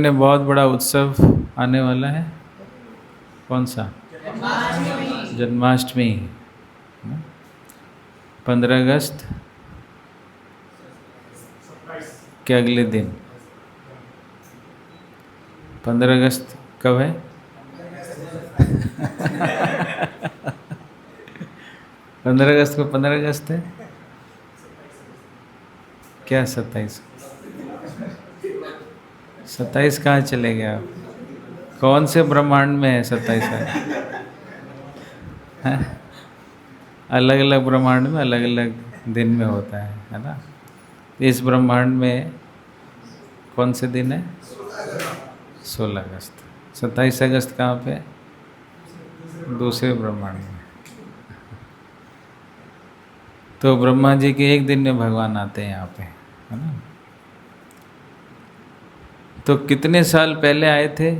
ने बहुत बड़ा उत्सव आने वाला है। कौन सा? जन्माष्टमी। 15 अगस्त के अगले दिन। 15 अगस्त कब है? 15 अगस्त को 15 अगस्त है क्या? 27? 27 कहाँ चले गए आप? कौन से ब्रह्मांड में है 27 है? अलग अलग ब्रह्मांड में अलग अलग दिन में होता है ना? इस ब्रह्मांड में कौन से दिन है? 16 अगस्त। 27 अगस्त कहाँ पे? दूसरे ब्रह्मांड में। तो ब्रह्मा जी के एक दिन में भगवान आते हैं यहाँ पे, है ना? तो कितने साल पहले आए थे?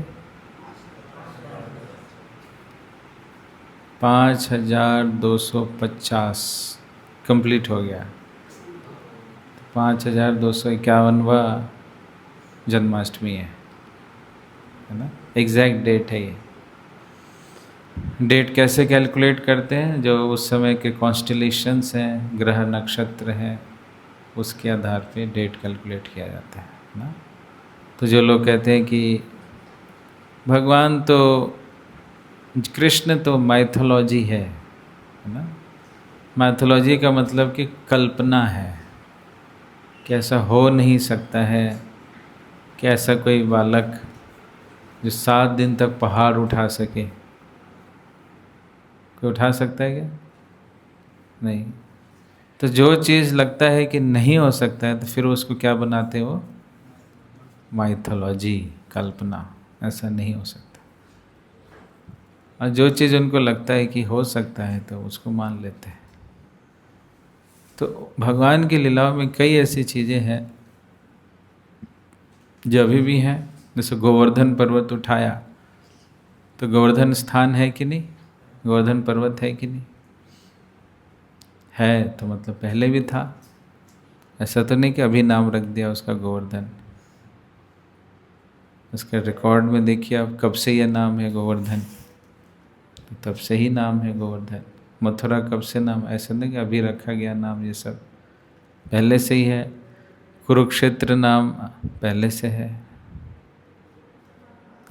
5250 कंप्लीट हो गया। 5251वां जन्माष्टमी है ना? एग्जैक्ट डेट है ये। डेट कैसे कैलकुलेट करते हैं? जो उस समय के कॉन्स्टिलेशंस हैं, ग्रह नक्षत्र हैं, उसके आधार पे डेट कैलकुलेट किया जाता है ना? तो जो लोग कहते हैं कि भगवान तो, कृष्ण तो माइथोलॉजी है ना? माइथोलॉजी का मतलब कि कल्पना है कि ऐसा हो नहीं सकता है कि ऐसा कोई बालक जो 7 दिन तक पहाड़ उठा सके। कोई उठा सकता है क्या? नहीं। तो जो चीज़ लगता है कि नहीं हो सकता है तो फिर उसको क्या बनाते हो? माइथोलॉजी, कल्पना। ऐसा नहीं हो सकता। और जो चीज़ उनको लगता है कि हो सकता है तो उसको मान लेते हैं। तो भगवान की लीलाओं में कई ऐसी चीज़ें हैं जो अभी भी हैं। जैसे गोवर्धन पर्वत उठाया, तो गोवर्धन स्थान है कि नहीं? गोवर्धन पर्वत है कि नहीं? है, तो मतलब पहले भी था। ऐसा तो नहीं कि अभी नाम रख दिया उसका गोवर्धन। उसके रिकॉर्ड में देखिए आप, कब से यह नाम है गोवर्धन, तो तब से ही नाम है गोवर्धन। मथुरा कब से नाम, ऐसा नहीं कि अभी रखा गया नाम, ये सब पहले से ही है। कुरुक्षेत्र नाम पहले से है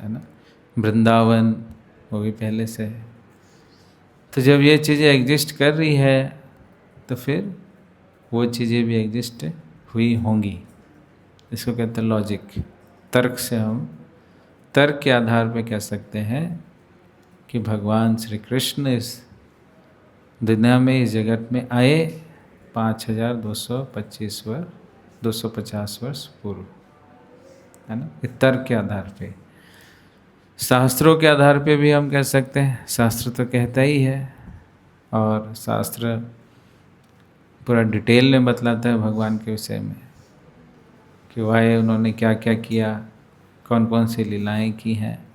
ना? वृंदावन वो भी पहले से है। तो जब ये चीज़ें एग्जिस्ट कर रही है तो फिर वो चीज़ें भी एग्जिस्ट हुई होंगी। इसको कहते हैं लॉजिक। तर्क से हम, तर्क के आधार पे कह सकते हैं कि भगवान श्री कृष्ण इस दुनिया में, इस जगत में आए 5250 वर्ष पूर्व, है ना? इस तर्क के आधार पे। शास्त्रों के आधार पे भी हम कह सकते हैं, शास्त्र तो कहता ही है, और शास्त्र पूरा डिटेल में बतलाता है भगवान के विषय में कि वह उन्होंने क्या क्या किया, कौन कौन सी लीलाएं की हैं।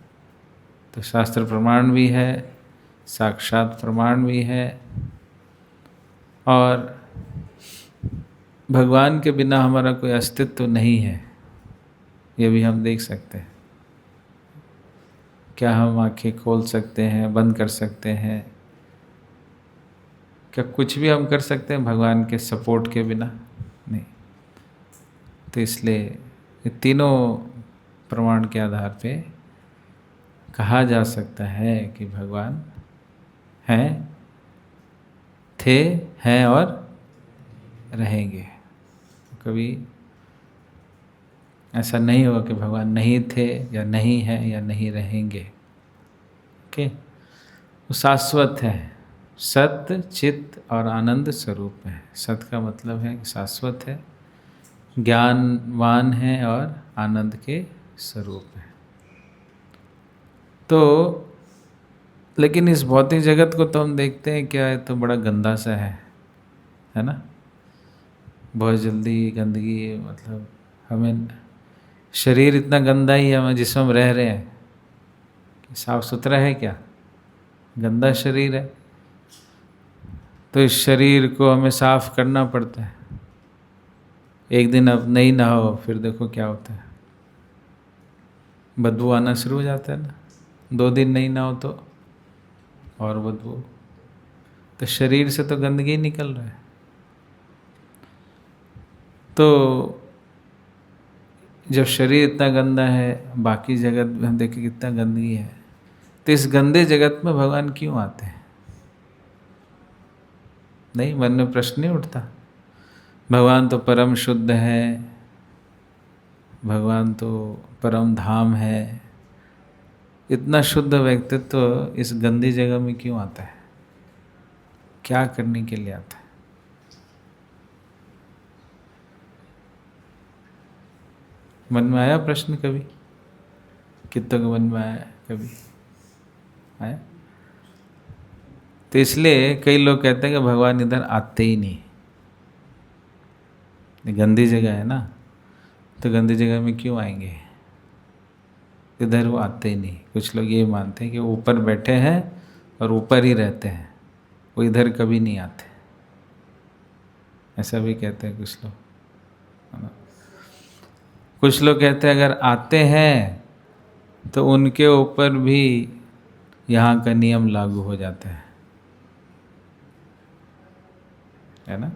तो शास्त्र प्रमाण भी है, साक्षात प्रमाण भी है, और भगवान के बिना हमारा कोई अस्तित्व नहीं है, ये भी हम देख सकते हैं। क्या हम आंखें खोल सकते हैं, बंद कर सकते हैं? क्या कुछ भी हम कर सकते हैं भगवान के सपोर्ट के बिना? नहीं। तो इसलिए ये तीनों प्रमाण के आधार पे कहा जा सकता है कि भगवान हैं, थे, हैं और रहेंगे। कभी ऐसा नहीं होगा कि भगवान नहीं थे या नहीं हैं या नहीं रहेंगे। ओके? वो शाश्वत है, सत्य, चित्त और आनंद स्वरूप है। सत्य का मतलब है कि शाश्वत है, ज्ञानवान है और आनंद के स्वरूप है। तो लेकिन इस भौतिक जगत को तो हम देखते हैं क्या है, तो बड़ा गंदा सा है ना? बहुत जल्दी गंदगी, मतलब हमें शरीर इतना गंदा ही है जिसमें हम रह रहे हैं, साफ सुथरा है क्या? गंदा शरीर है। तो इस शरीर को हमें साफ करना पड़ता है। एक दिन अब नहीं नहाओ, फिर देखो क्या होता है। बदबू आना शुरू हो जाता है ना, 2 दिन नहीं नहाओ तो और बदबू। तो शरीर से तो गंदगी निकल रहा है। तो जब शरीर इतना गंदा है, बाकी जगत में हम देखें कितना गंदगी है, तो इस गंदे जगत में भगवान क्यों आते हैं? नहीं, मन में प्रश्न नहीं उठता? भगवान तो परम शुद्ध है, भगवान तो परम धाम है, इतना शुद्ध व्यक्तित्व तो इस गंदी जगह में क्यों आता है? क्या करने के लिए आता है? मन में आया प्रश्न कभी? कितनों के मन में आया कभी? आया? तो इसलिए कई लोग कहते हैं कि भगवान इधर आते ही नहीं, ये गंदी जगह है ना, तो गंदी जगह में क्यों आएंगे? इधर वो आते ही नहीं। कुछ लोग ये मानते हैं कि ऊपर बैठे हैं और ऊपर ही रहते हैं, वो इधर कभी नहीं आते, ऐसा भी कहते हैं कुछ लोग, है ना। कुछ लोग कहते हैं अगर आते हैं तो उनके ऊपर भी यहाँ का नियम लागू हो जाता है ना,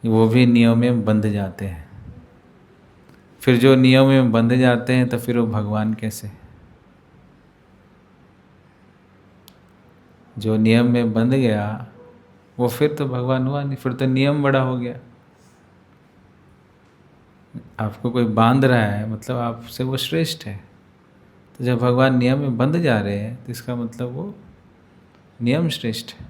वो भी नियम में बंध जाते हैं। फिर जो नियम में बंध जाते हैं तो फिर वो भगवान कैसे? जो नियम में बंध गया वो फिर तो भगवान हुआ नहीं, फिर तो नियम बड़ा हो गया। आपको कोई बांध रहा है मतलब आपसे वो श्रेष्ठ है, तो जब भगवान नियम में बंध जा रहे हैं तो इसका मतलब वो नियम श्रेष्ठ है।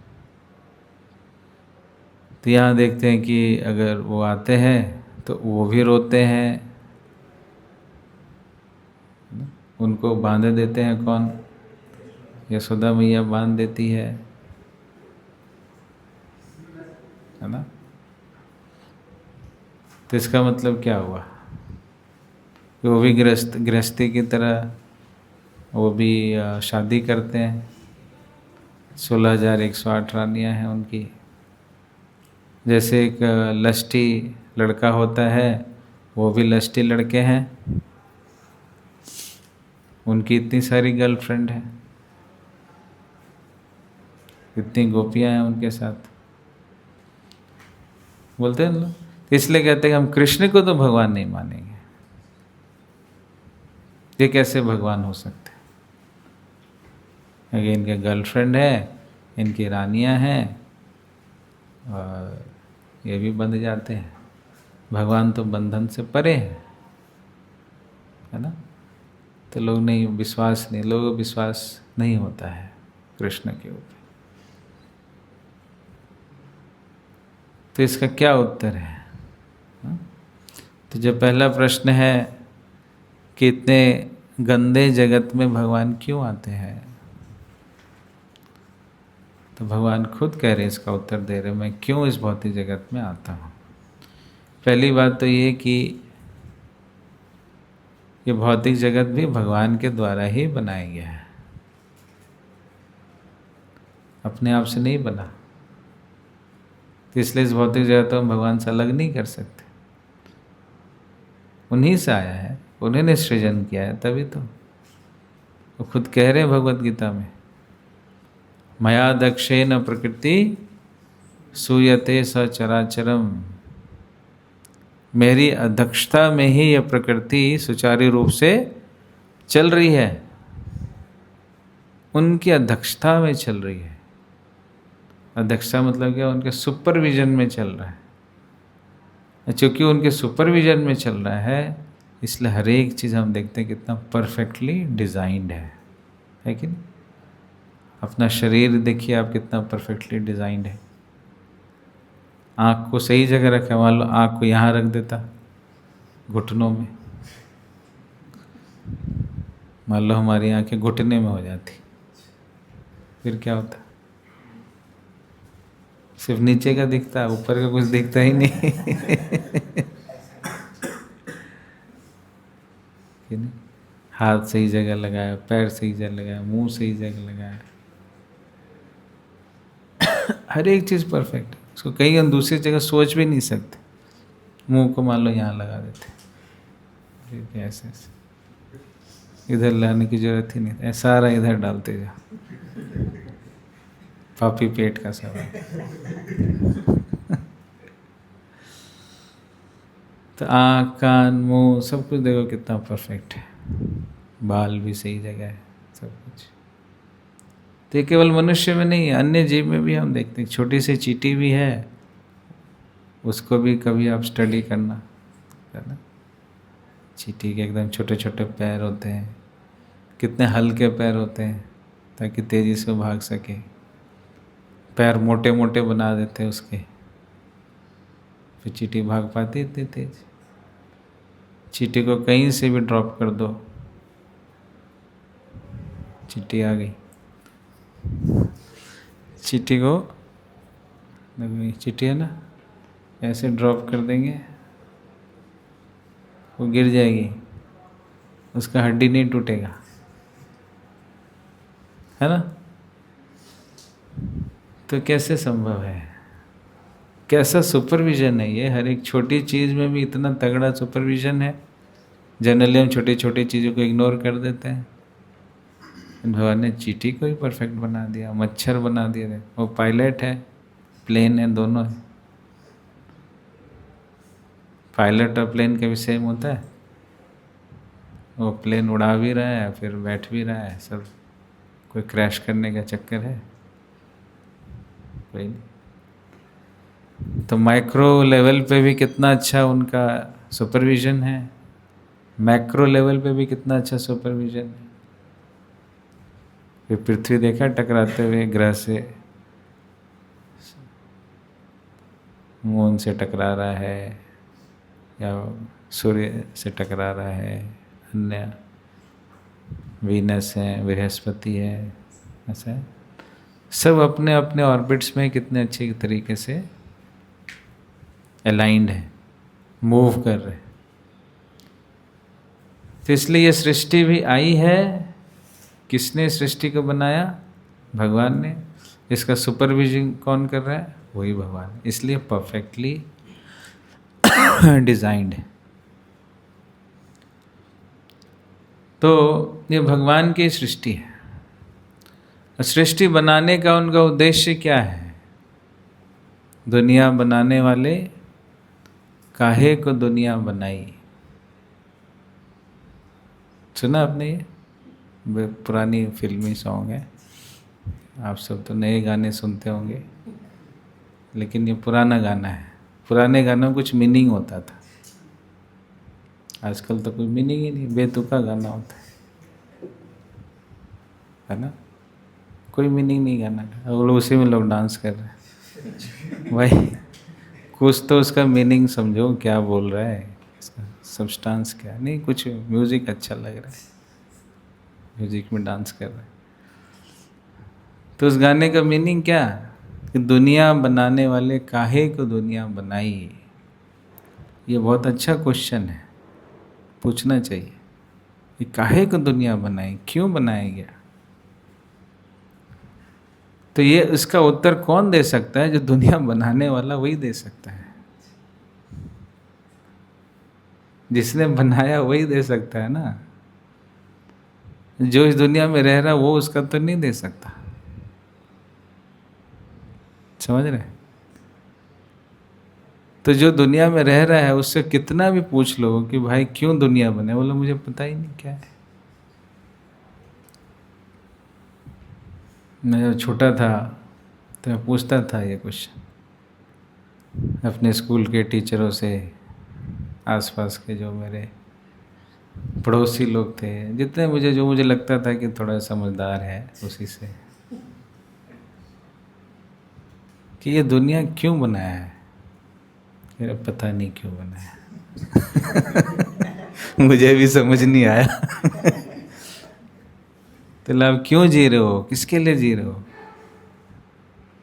तो यहाँ देखते हैं कि अगर वो आते हैं तो वो भी रोते हैं, उनको बांध देते हैं कौन? यशोदा मैया बांध देती है ना। तो इसका मतलब क्या हुआ? वो भी गृहस्थी की तरह वो भी शादी करते हैं। 16,108 रानियाँ हैं उनकी। जैसे एक लष्टी लड़का होता है, वो भी लष्टी लड़के हैं, उनकी इतनी सारी गर्लफ्रेंड हैं, इतनी गोपियाँ हैं उनके साथ। बोलते हैं ना, इसलिए कहते हैं कि हम कृष्ण को तो भगवान नहीं मानेंगे। ये कैसे भगवान हो सकते हैं? क्योंकि इनके गर्लफ्रेंड है, इनकी रानियां हैं, और ये भी बंध जाते हैं। भगवान तो बंधन से परे है ना। तो लोग नहीं, विश्वास नहीं, लोगों को विश्वास नहीं होता है कृष्ण के ऊपर। तो इसका क्या उत्तर है? तो जो पहला प्रश्न है कि इतने गंदे जगत में भगवान क्यों आते हैं, तो भगवान खुद कह रहे, इसका उत्तर दे रहे, मैं क्यों इस भौतिक जगत में आता हूँ। पहली बात तो ये कि ये भौतिक जगत भी भगवान के द्वारा ही बनाया गया है, अपने आप से नहीं बना। तो इसलिए इस भौतिक जगत को भगवान से अलग नहीं कर सकते, उन्हीं से आया है, उन्हीं ने सृजन किया है, तभी तो वो खुद कह रहे हैं भगवत गीता में, मया दक्षेन प्रकृति सूयते सचराचरम। मेरी अध्यक्षता में ही यह प्रकृति सुचारू रूप से चल रही है, उनकी अध्यक्षता में चल रही है। अध्यक्षता मतलब क्या? उनके सुपरविजन में चल रहा है। चूँकि उनके सुपरविजन में चल रहा है, इसलिए हर एक चीज़ हम देखते हैं कितना परफेक्टली डिज़ाइंड है कि नहीं? अपना शरीर देखिए आप, कितना परफेक्टली डिज़ाइंड है। आँख को सही जगह रखा, मान लो आँख को यहाँ रख देता घुटनों में, मान लो हमारी आँखें घुटने में हो जाती, फिर क्या होता? सिर्फ नीचे का दिखता, ऊपर का कुछ दिखता ही नहीं कि नहीं? हाथ सही जगह लगाया, पैर सही जगह लगाया, मुंह सही जगह लगाया, हर एक चीज़ परफेक्ट है। उसको कहीं हम दूसरी जगह सोच भी नहीं सकते। मुंह को मान लो यहाँ लगा देते, ऐसे ऐसे, इधर लाने की जरूरत ही नहीं है, सारा इधर डालते जाओ, पापी पेट का सवाल। तो आँख कान मुंह सब कुछ देखो कितना परफेक्ट है, बाल भी सही जगह है, सब कुछ। तो ये केवल मनुष्य में नहीं है, अन्य जीव में भी हम देखते हैं। छोटी सी चींटी भी है, उसको भी कभी आप स्टडी करना, है ना। चींटी के एकदम छोटे छोटे पैर होते हैं, कितने हल्के पैर होते हैं ताकि तेज़ी से भाग सके। पैर मोटे मोटे बना देते हैं उसके, फिर चींटी भाग पाती इतनी तेज। चींटी को कहीं से भी ड्रॉप कर दो, चींटी आ गई। चींटी को, चींटी है ना, ऐसे ड्रॉप कर देंगे, वो गिर जाएगी, उसका हड्डी नहीं टूटेगा, है ना। तो कैसे संभव है, कैसा सुपरविजन है ये। हर एक छोटी चीज़ में भी इतना तगड़ा सुपरविजन है। जनरली हम छोटी छोटी चीज़ों को इग्नोर कर देते हैं। भगवान ने चींटी को ही परफेक्ट बना दिया, मच्छर बना दिया। वो पायलट है, प्लेन है, दोनों है। पायलट और प्लेन कभी सेम होता है? वो प्लेन उड़ा भी रहा है फिर बैठ भी रहा है, सब कोई क्रैश करने का चक्कर है? कोई नहीं। तो माइक्रो लेवल पे भी कितना अच्छा उनका सुपरविजन है, मैक्रो लेवल पे भी कितना अच्छा सुपरविजन है। फिर पृथ्वी देखा टकराते हुए ग्रह से, मून से टकरा रहा है या सूर्य से टकरा रहा है, अन्य वीनस है, बृहस्पति है, ऐसा है। सब अपने अपने ऑर्बिट्स में कितने अच्छे तरीके से अलाइंड है, मूव कर रहे। तो इसलिए ये सृष्टि भी आई है। किसने सृष्टि को बनाया? भगवान ने। इसका सुपरविजन कौन कर रहा है? वही भगवान। इसलिए परफेक्टली डिजाइंड है। तो ये भगवान की सृष्टि है। सृष्टि बनाने का उनका उद्देश्य क्या है? दुनिया बनाने वाले काहे को दुनिया बनाई? सुना आपने? ये पुरानी फिल्मी सॉन्ग है। आप सब तो नए गाने सुनते होंगे, लेकिन ये पुराना गाना है। पुराने गानों में कुछ मीनिंग होता था, आजकल तो कोई मीनिंग ही नहीं, बेतुका गाना होता है ना। कोई मीनिंग नहीं गाना का, और उसी में लोग डांस कर रहे हैं। भाई कुछ तो उसका मीनिंग समझो, क्या बोल रहा है, इसका सब्सटेंस क्या। नहीं, कुछ म्यूजिक अच्छा लग रहा है, म्यूजिक में डांस कर रहे हैं। तो उस गाने का मीनिंग क्या कि दुनिया बनाने वाले काहे को दुनिया बनाई? ये बहुत अच्छा क्वेश्चन है, पूछना चाहिए। ये काहे को दुनिया बनाई, क्यों बनाया गया? तो ये इसका उत्तर कौन दे सकता है? जो दुनिया बनाने वाला वही दे सकता है। जिसने बनाया वही दे सकता है ना। जो इस दुनिया में रह रहा वो उसका तो नहीं दे सकता। समझ रहे? तो जो दुनिया में रह रहा है उससे कितना भी पूछ लो कि भाई क्यों दुनिया बने, बोलो मुझे पता ही नहीं क्या है। मैं जब छोटा था तो मैं पूछता था ये क्वेश्चन अपने स्कूल के टीचरों से, आसपास के जो मेरे पड़ोसी लोग थे, जितने मुझे लगता था कि थोड़ा समझदार है, उसी से कि ये दुनिया क्यों बनाया है। मेरा पता नहीं क्यों बनाया। मुझे भी समझ नहीं आया। तो आप क्यों जी रहे हो, किसके लिए जी रहे हो?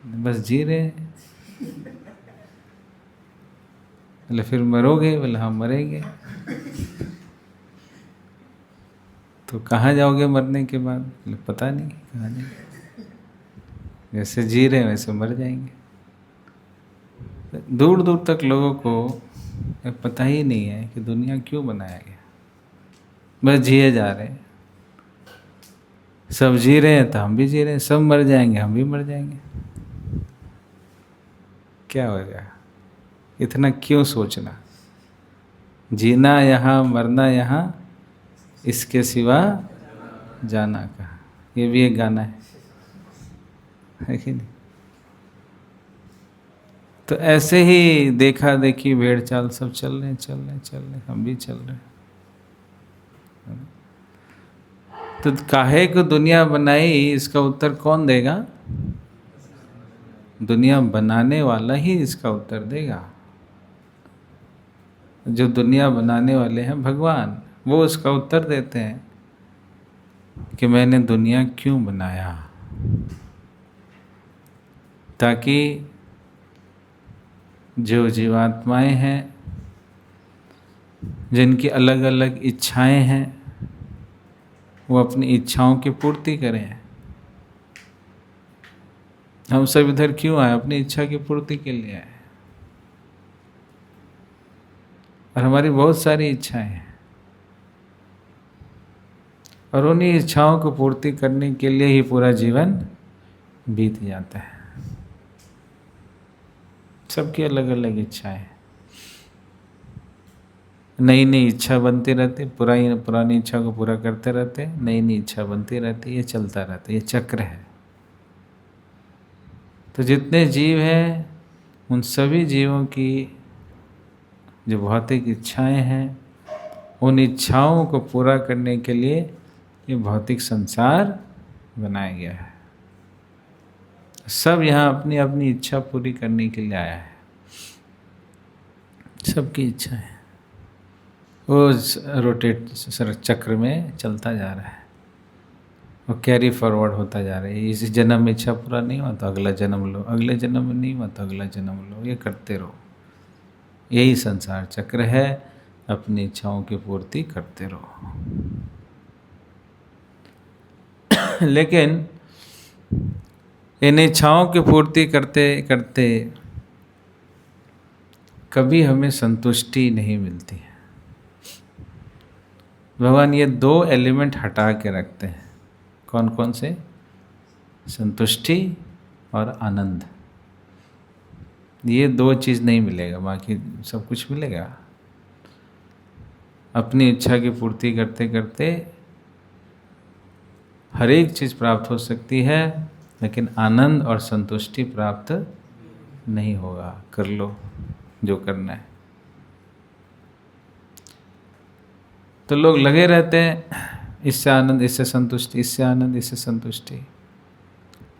बस जी रहे हैं। बोले फिर मरोगे? बोले हाँ मरेंगे। तो कहाँ जाओगे मरने के बाद? बोले पता नहीं कहाँ जाएंगे, जैसे जी रहे हैं वैसे मर जाएंगे। दूर दूर तक लोगों को पता ही नहीं है कि दुनिया क्यों बनाया गया, बस जिए जा रहे हैं। सब जी रहे हैं तो हम भी जी रहे हैं, सब मर जाएंगे हम भी मर जाएंगे, क्या होगा? इतना क्यों सोचना? जीना यहाँ मरना यहाँ, इसके सिवा जाना कहाँ। ये भी एक गाना है कि नहीं? तो ऐसे ही देखा देखी भेड़ चाल सब चल रहे चल रहे चल रहे, हम भी चल रहे हैं। तो काहे को दुनिया बनाई, इसका उत्तर कौन देगा? दुनिया बनाने वाला ही इसका उत्तर देगा। जो दुनिया बनाने वाले हैं भगवान, वो उसका उत्तर देते हैं कि मैंने दुनिया क्यों बनाया, ताकि जो जीवात्माएं हैं जिनकी अलग अलग इच्छाएं हैं, वो अपनी इच्छाओं की पूर्ति करें। हम सब इधर क्यों आए? अपनी इच्छा की पूर्ति के लिए आए। और हमारी बहुत सारी इच्छाएं हैं, और उन्हीं इच्छाओं को पूर्ति करने के लिए ही पूरा जीवन बीत जाता है। सबकी अलग अलग इच्छाएं, नई नई इच्छा बनती रहती, पुरानी इच्छा को पूरा करते रहते, नई नई इच्छा बनती रहती, ये चलता रहता, ये चक्र है। तो जितने जीव हैं उन सभी जीवों की जो भौतिक इच्छाएं हैं, उन इच्छाओं को पूरा करने के लिए ये भौतिक संसार बनाया गया है। सब यहाँ अपनी अपनी इच्छा पूरी करने के लिए आया है। सबकी इच्छा है, वो रोटेट चक्र में चलता जा रहा है, वो कैरी फॉरवर्ड होता जा रहा है। इस जन्म में इच्छा पूरा नहीं हुआ तो अगला जन्म लो, अगले जन्म में नहीं हुआ तो अगला जन्म लो, ये करते रहो। यही संसार चक्र है, अपनी इच्छाओं की पूर्ति करते रहो। लेकिन इन इच्छाओं की पूर्ति करते करते कभी हमें संतुष्टि नहीं मिलती है। भगवान ये दो एलिमेंट हटा के रखते हैं। कौन कौन से? संतुष्टि और आनंद। ये दो चीज़ नहीं मिलेगा, बाकी सब कुछ मिलेगा। अपनी इच्छा की पूर्ति करते करते हर एक चीज़ प्राप्त हो सकती है, लेकिन आनंद और संतुष्टि प्राप्त नहीं होगा। कर लो जो करना है। तो लोग लगे रहते हैं, इससे आनंद इससे संतुष्टि, इससे आनंद इससे संतुष्टि,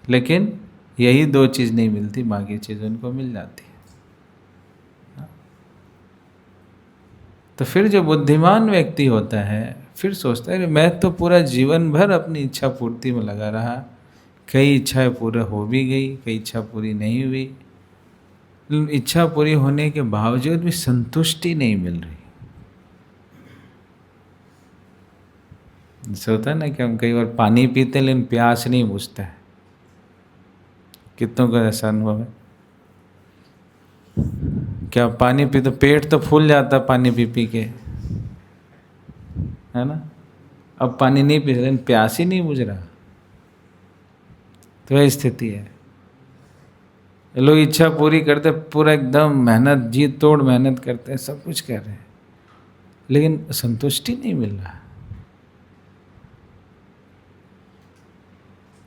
लेकिन यही दो चीज़ नहीं मिलती, बाकी चीज़ उनको मिल जाती है। तो फिर जो बुद्धिमान व्यक्ति होता है फिर सोचता है मैं तो पूरा जीवन भर अपनी इच्छा पूर्ति में लगा रहा, कई इच्छाएं पूरा हो भी गई, कई इच्छा पूरी नहीं हुई, इच्छा पूरी होने के बावजूद भी संतुष्टि नहीं मिल रही। जैसे होता है ना कि हम कई बार पानी पीते हैं लेकिन प्यास नहीं बुझता है। कितनों का ऐसा अनुभव है? क्या पानी पी तो पेट तो फूल जाता पानी पी पी के, है ना? अब पानी नहीं पी लेकिन प्यास ही नहीं बुझ रहा। तो वह स्थिति है। लोग इच्छा पूरी करते, पूरा एकदम मेहनत, जी तोड़ मेहनत करते हैं, सब कुछ कर रहे हैं, लेकिन संतुष्टि नहीं मिल रहा।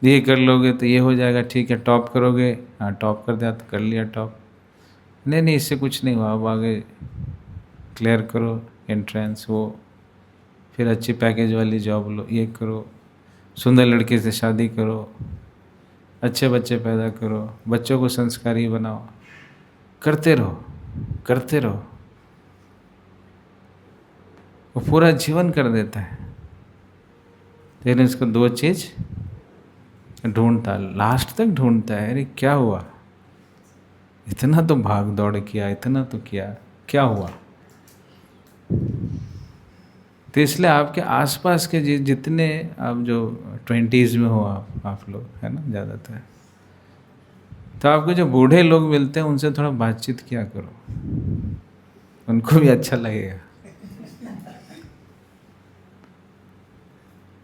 ये कर लोगे तो ये हो जाएगा, ठीक है। टॉप करोगे, हाँ टॉप कर दिया तो कर लिया टॉप, नहीं इससे कुछ नहीं हुआ, अब आगे क्लियर करो एंट्रेंस, वो फिर अच्छी पैकेज वाली जॉब लो, ये करो, सुंदर लड़के से शादी करो, अच्छे बच्चे पैदा करो, बच्चों को संस्कारी बनाओ, करते रहो करते रहो। वो पूरा जीवन कर देता है, लेकिन इसको दो चीज़ ढूंढता, लास्ट तक ढूंढता है, अरे क्या हुआ, इतना तो भाग दौड़ किया, इतना तो किया, क्या हुआ? तो इसलिए आपके आसपास के जितने आप जो 20s में हो, आप लोग है ना ज़्यादातर, तो आपको जो बूढ़े लोग मिलते हैं उनसे थोड़ा बातचीत किया करो, उनको भी अच्छा लगेगा।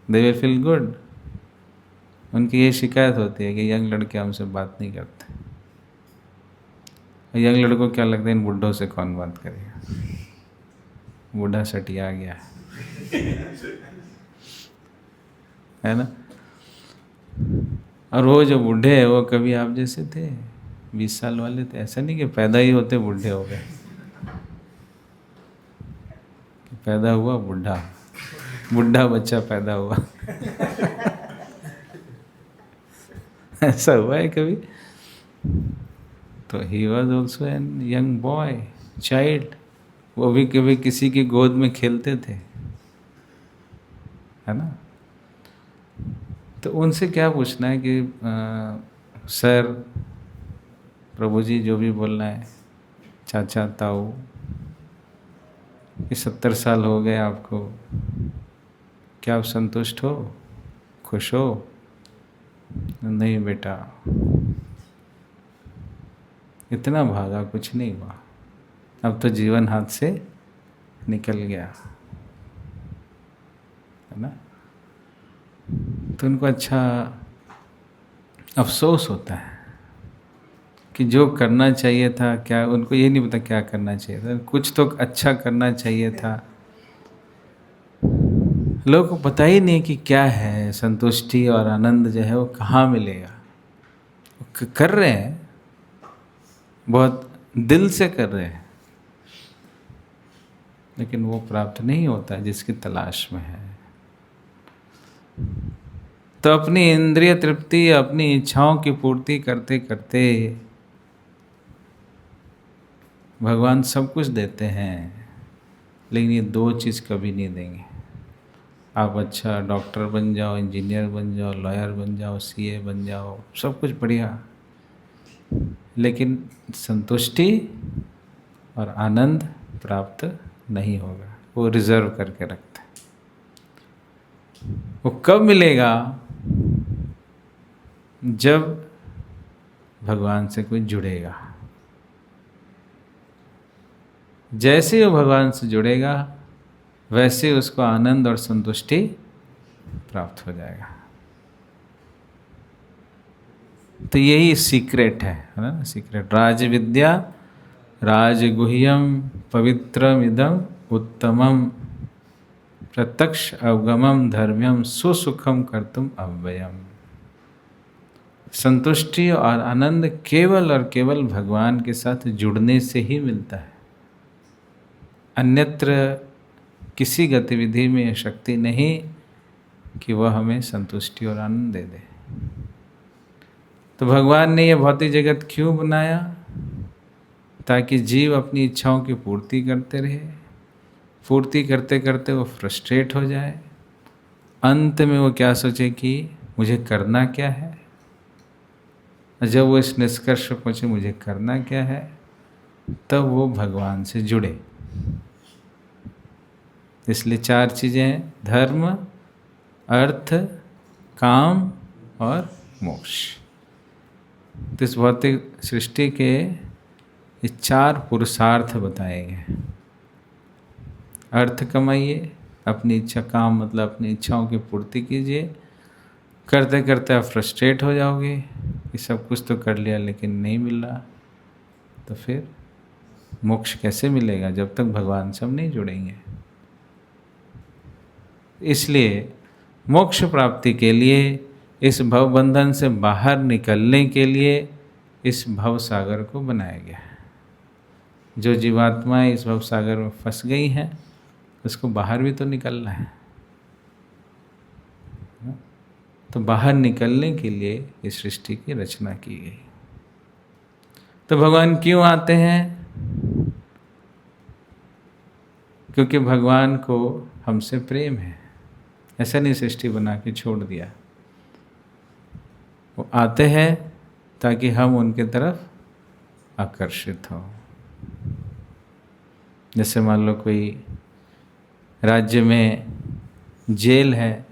They will feel good. उनकी ये शिकायत होती है कि यंग लड़के हमसे बात नहीं करते। यंग लड़कों को क्या लगता है, इन बुढ़ों से कौन बात करेगा, बूढ़ा सटिया आ गया है ना। और वो जो बूढ़े हैं वो कभी आप जैसे थे, 20 साल वाले थे, ऐसा नहीं कि पैदा ही होते बूढ़े हो गए, पैदा हुआ बूढ़ा, बुढ़ा बच्चा पैदा हुआ ऐसा हुआ है कभी? तो he was also an young boy, child, वो भी कभी किसी की गोद में खेलते थे, है ना। तो उनसे क्या पूछना है कि सर, प्रभु जी जो भी बोलना है, चाचा ताऊ, कि 70 साल हो गए आपको, क्या आप संतुष्ट हो, खुश हो? नहीं बेटा, इतना भागा कुछ नहीं हुआ, अब तो जीवन हाथ से निकल गया, है ना। तो उनको अच्छा अफसोस होता है कि जो करना चाहिए था, क्या उनको ये नहीं पता क्या करना चाहिए था, कुछ तो अच्छा करना चाहिए था। लोगों को पता ही नहीं कि क्या है संतुष्टि और आनंद जो है वो कहाँ मिलेगा। कर रहे हैं, बहुत दिल से कर रहे हैं, लेकिन वो प्राप्त नहीं होता है जिसकी तलाश में है। तो अपनी इंद्रिय तृप्ति, अपनी इच्छाओं की पूर्ति करते करते भगवान सब कुछ देते हैं, लेकिन ये 2 चीज़ कभी नहीं देंगे। आप अच्छा डॉक्टर बन जाओ, इंजीनियर बन जाओ, लॉयर बन जाओ, सीए बन जाओ, सब कुछ बढ़िया, लेकिन संतुष्टि और आनंद प्राप्त नहीं होगा, वो रिजर्व करके रखते हैं। वो कब मिलेगा? जब भगवान से कोई जुड़ेगा। जैसे ही वो भगवान से जुड़ेगा वैसे उसको आनंद और संतुष्टि प्राप्त हो जाएगा। तो यही सीक्रेट है ना, सीक्रेट। राज विद्या राजगुह्यम पवित्रमिदम उत्तमम प्रत्यक्ष अवगमम धर्म्यम सुसुखम कर्तुम अव्ययम। संतुष्टि और आनंद केवल और केवल भगवान के साथ जुड़ने से ही मिलता है। अन्यत्र किसी गतिविधि में यह शक्ति नहीं कि वह हमें संतुष्टि और आनंद दे दे। तो भगवान ने यह भौतिक जगत क्यों बनाया? ताकि जीव अपनी इच्छाओं की पूर्ति करते रहे, पूर्ति करते करते वो फ्रस्ट्रेट हो जाए, अंत में वो क्या सोचे कि मुझे करना क्या है। जब वो इस निष्कर्ष पर पहुँचे मुझे करना क्या है, तब वो भगवान से जुड़े। इसलिए 4 चीज़ें हैं, धर्म, अर्थ, काम और मोक्ष। तो इस भौतिक सृष्टि के ये 4 पुरुषार्थ बताए गए। अर्थ कमाइए, अपनी इच्छा, काम मतलब अपनी इच्छाओं की पूर्ति कीजिए। करते करते आप फ्रस्ट्रेट हो जाओगे कि सब कुछ तो कर लिया लेकिन नहीं मिल रहा, तो फिर मोक्ष कैसे मिलेगा जब तक भगवान से हम नहीं जुड़ेंगे। इसलिए मोक्ष प्राप्ति के लिए, इस भव बंधन से बाहर निकलने के लिए इस भव सागर को बनाया गया है। जो जीवात्माएं इस भव सागर में फंस गई हैं उसको बाहर भी तो निकलना है। तो बाहर निकलने के लिए इस सृष्टि की रचना की गई। तो भगवान क्यों आते हैं? क्योंकि भगवान को हमसे प्रेम है। ऐसा नहीं सृष्टि बना के छोड़ दिया। वो आते हैं ताकि हम उनके तरफ आकर्षित हों। जैसे मान लो कोई राज्य में जेल है,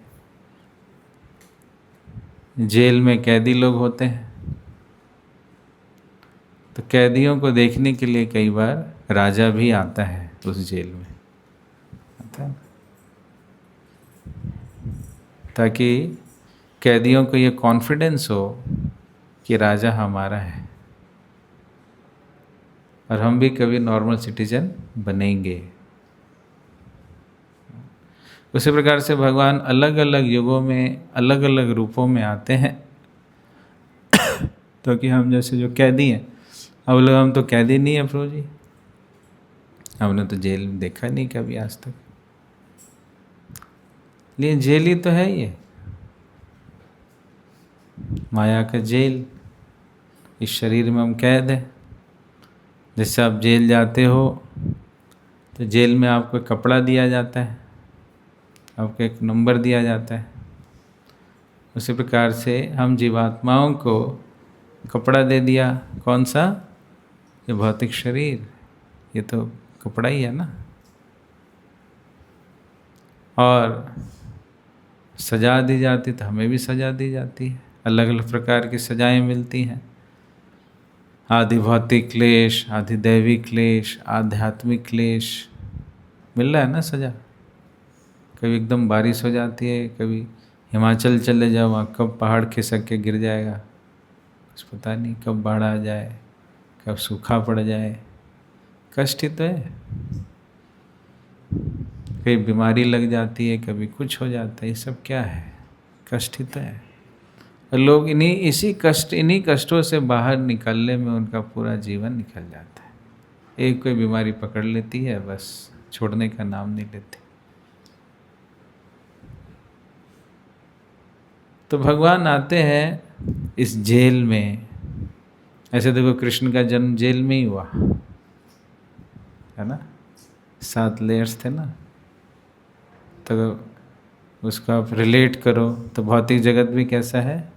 जेल में कैदी लोग होते हैं, तो कैदियों को देखने के लिए कई बार राजा भी आता है उस जेल में, आता है, ताकि कैदियों को ये कॉन्फिडेंस हो कि राजा हमारा है और हम भी कभी नॉर्मल सिटीजन बनेंगे। उसी प्रकार से भगवान अलग अलग युगों में अलग अलग रूपों में आते हैं। तो कि हम जैसे जो कैदी हैं, अब लोग हम तो कैदी नहीं है प्रभु जी, हमने तो जेल देखा नहीं कभी आज तक, लेकिन जेल ही तो है ये, माया का जेल। इस शरीर में हम कैद हैं। जैसे आप जेल जाते हो तो जेल में आपको कपड़ा दिया जाता है, आपको एक नंबर दिया जाता है। उसी प्रकार से हम जीवात्माओं को कपड़ा दे दिया, कौन सा? ये भौतिक शरीर, ये तो कपड़ा ही है ना। और सजा दी जाती तो हमें भी सजा दी जाती है, अलग अलग प्रकार की सजाएं मिलती हैं। आदि भौतिक क्लेश, आदि दैवी क्लेश, आध्यात्मिक क्लेश, मिल रहा है ना सजा। कभी एकदम बारिश हो जाती है, कभी हिमाचल चले जाओ, वहाँ कब पहाड़ खिसक के गिर जाएगा कुछ पता नहीं, कब बाढ़ आ जाए, कब सूखा पड़ जाए, कष्ट ही तो है। कभी बीमारी लग जाती है, कभी कुछ हो जाता है, ये सब क्या है? कष्ट ही तो है। और लोग इन्हीं कष्टों से बाहर निकलने में उनका पूरा जीवन निकल जाता है। एक कोई बीमारी पकड़ लेती है, बस छोड़ने का नाम नहीं लेती। तो भगवान आते हैं इस जेल में। ऐसे देखो, कृष्ण का जन्म जेल में ही हुआ है ना, 7 लेयर्स थे ना। तो उसको आप रिलेट करो तो भौतिक जगत भी कैसा है?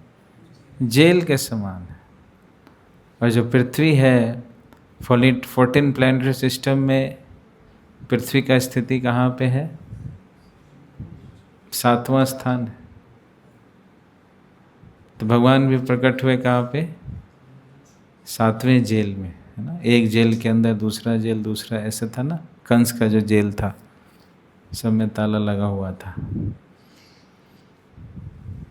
जेल के समान है। और जो पृथ्वी है, 14 प्लैनेटरी सिस्टम में पृथ्वी का स्थिति कहाँ पे है? 7वां स्थान है। तो भगवान भी प्रकट हुए कहाँ पे? 7वें जेल में, है ना। एक जेल के अंदर दूसरा जेल, दूसरा, ऐसा था ना। कंस का जो जेल था, सब में ताला लगा हुआ था।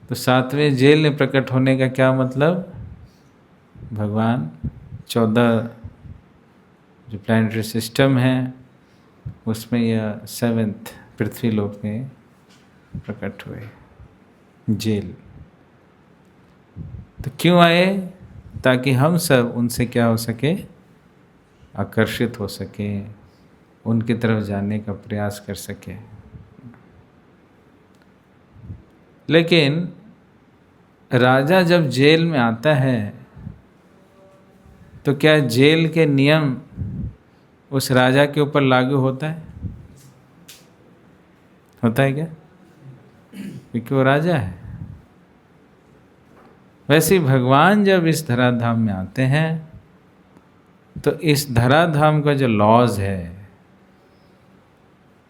तो 7वें जेल में प्रकट होने का क्या मतलब? भगवान 14 जो प्लैनेटरी सिस्टम है उसमें यह 7th पृथ्वी लोक में प्रकट हुए जेल। तो क्यों आए? ताकि हम सब उनसे क्या हो सके? आकर्षित हो सके, उनकी तरफ जाने का प्रयास कर सके। लेकिन राजा जब जेल में आता है तो क्या जेल के नियम उस राजा के ऊपर लागू होता है? होता है क्या? क्योंकि वो राजा है। वैसे भगवान जब इस धराधाम में आते हैं तो इस धराधाम का जो लॉज है,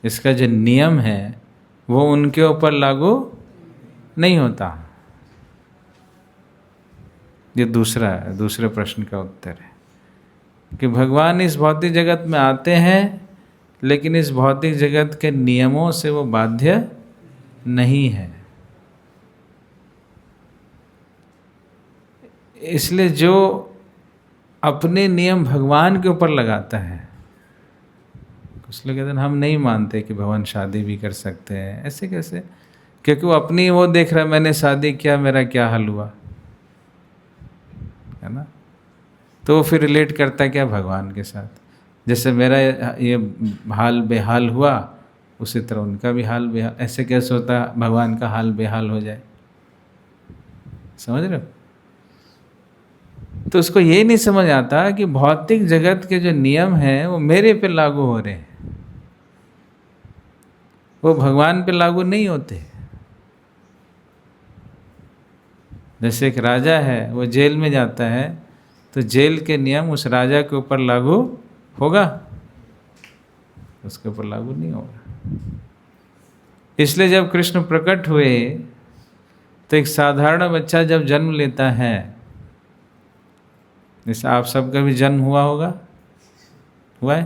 इसका जो नियम है, वो उनके ऊपर लागू नहीं होता। ये दूसरे प्रश्न का उत्तर है कि भगवान इस भौतिक जगत में आते हैं, लेकिन इस भौतिक जगत के नियमों से वो बाध्य नहीं है। इसलिए जो अपने नियम भगवान के ऊपर लगाता है, कुछ लोग कहते हैं हम नहीं मानते कि भगवान शादी भी कर सकते हैं। ऐसे कैसे? क्योंकि वो अपनी वो देख रहा है, मैंने शादी किया, मेरा क्या हाल हुआ, है ना। तो वो फिर रिलेट करता है क्या भगवान के साथ? जैसे मेरा ये हाल बेहाल हुआ, उसी तरह उनका भी हाल बेहाल। ऐसे कैसे होता है भगवान का हाल बेहाल हो जाए? समझ रहे हो? तो उसको ये नहीं समझ आता कि भौतिक जगत के जो नियम हैं वो मेरे पे लागू हो रहे हैं, वो भगवान पे लागू नहीं होते। जैसे एक राजा है, वो जेल में जाता है तो जेल के नियम उस राजा के ऊपर लागू होगा? उसके ऊपर लागू नहीं होगा। इसलिए जब कृष्ण प्रकट हुए तो एक साधारण बच्चा जब जन्म लेता है, जैसे आप सबका भी जन्म हुआ होगा, हुआ है,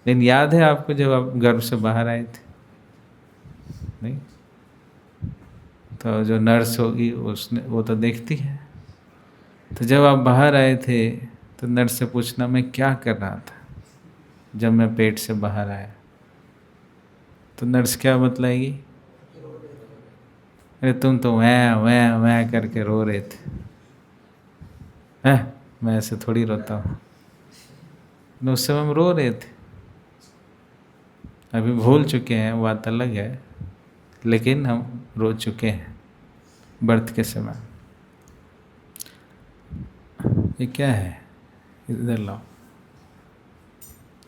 लेकिन याद है आपको जब आप गर्भ से बाहर आए थे? नहीं? तो जो नर्स होगी उसने वो तो देखती है। तो जब आप बाहर आए थे तो नर्स से पूछना मैं क्या कर रहा था जब मैं पेट से बाहर आया। तो नर्स क्या बतलाएगी? अरे तुम तो वैं वैं वैं करके रो रहे थे। हैं, मैं ऐसे थोड़ी रोता हूँ। उस समय हम रो रहे थे। अभी भूल चुके हैं, बात अलग है, लेकिन हम रो चुके हैं बर्थ के समय। ये क्या है? इधर लाओ।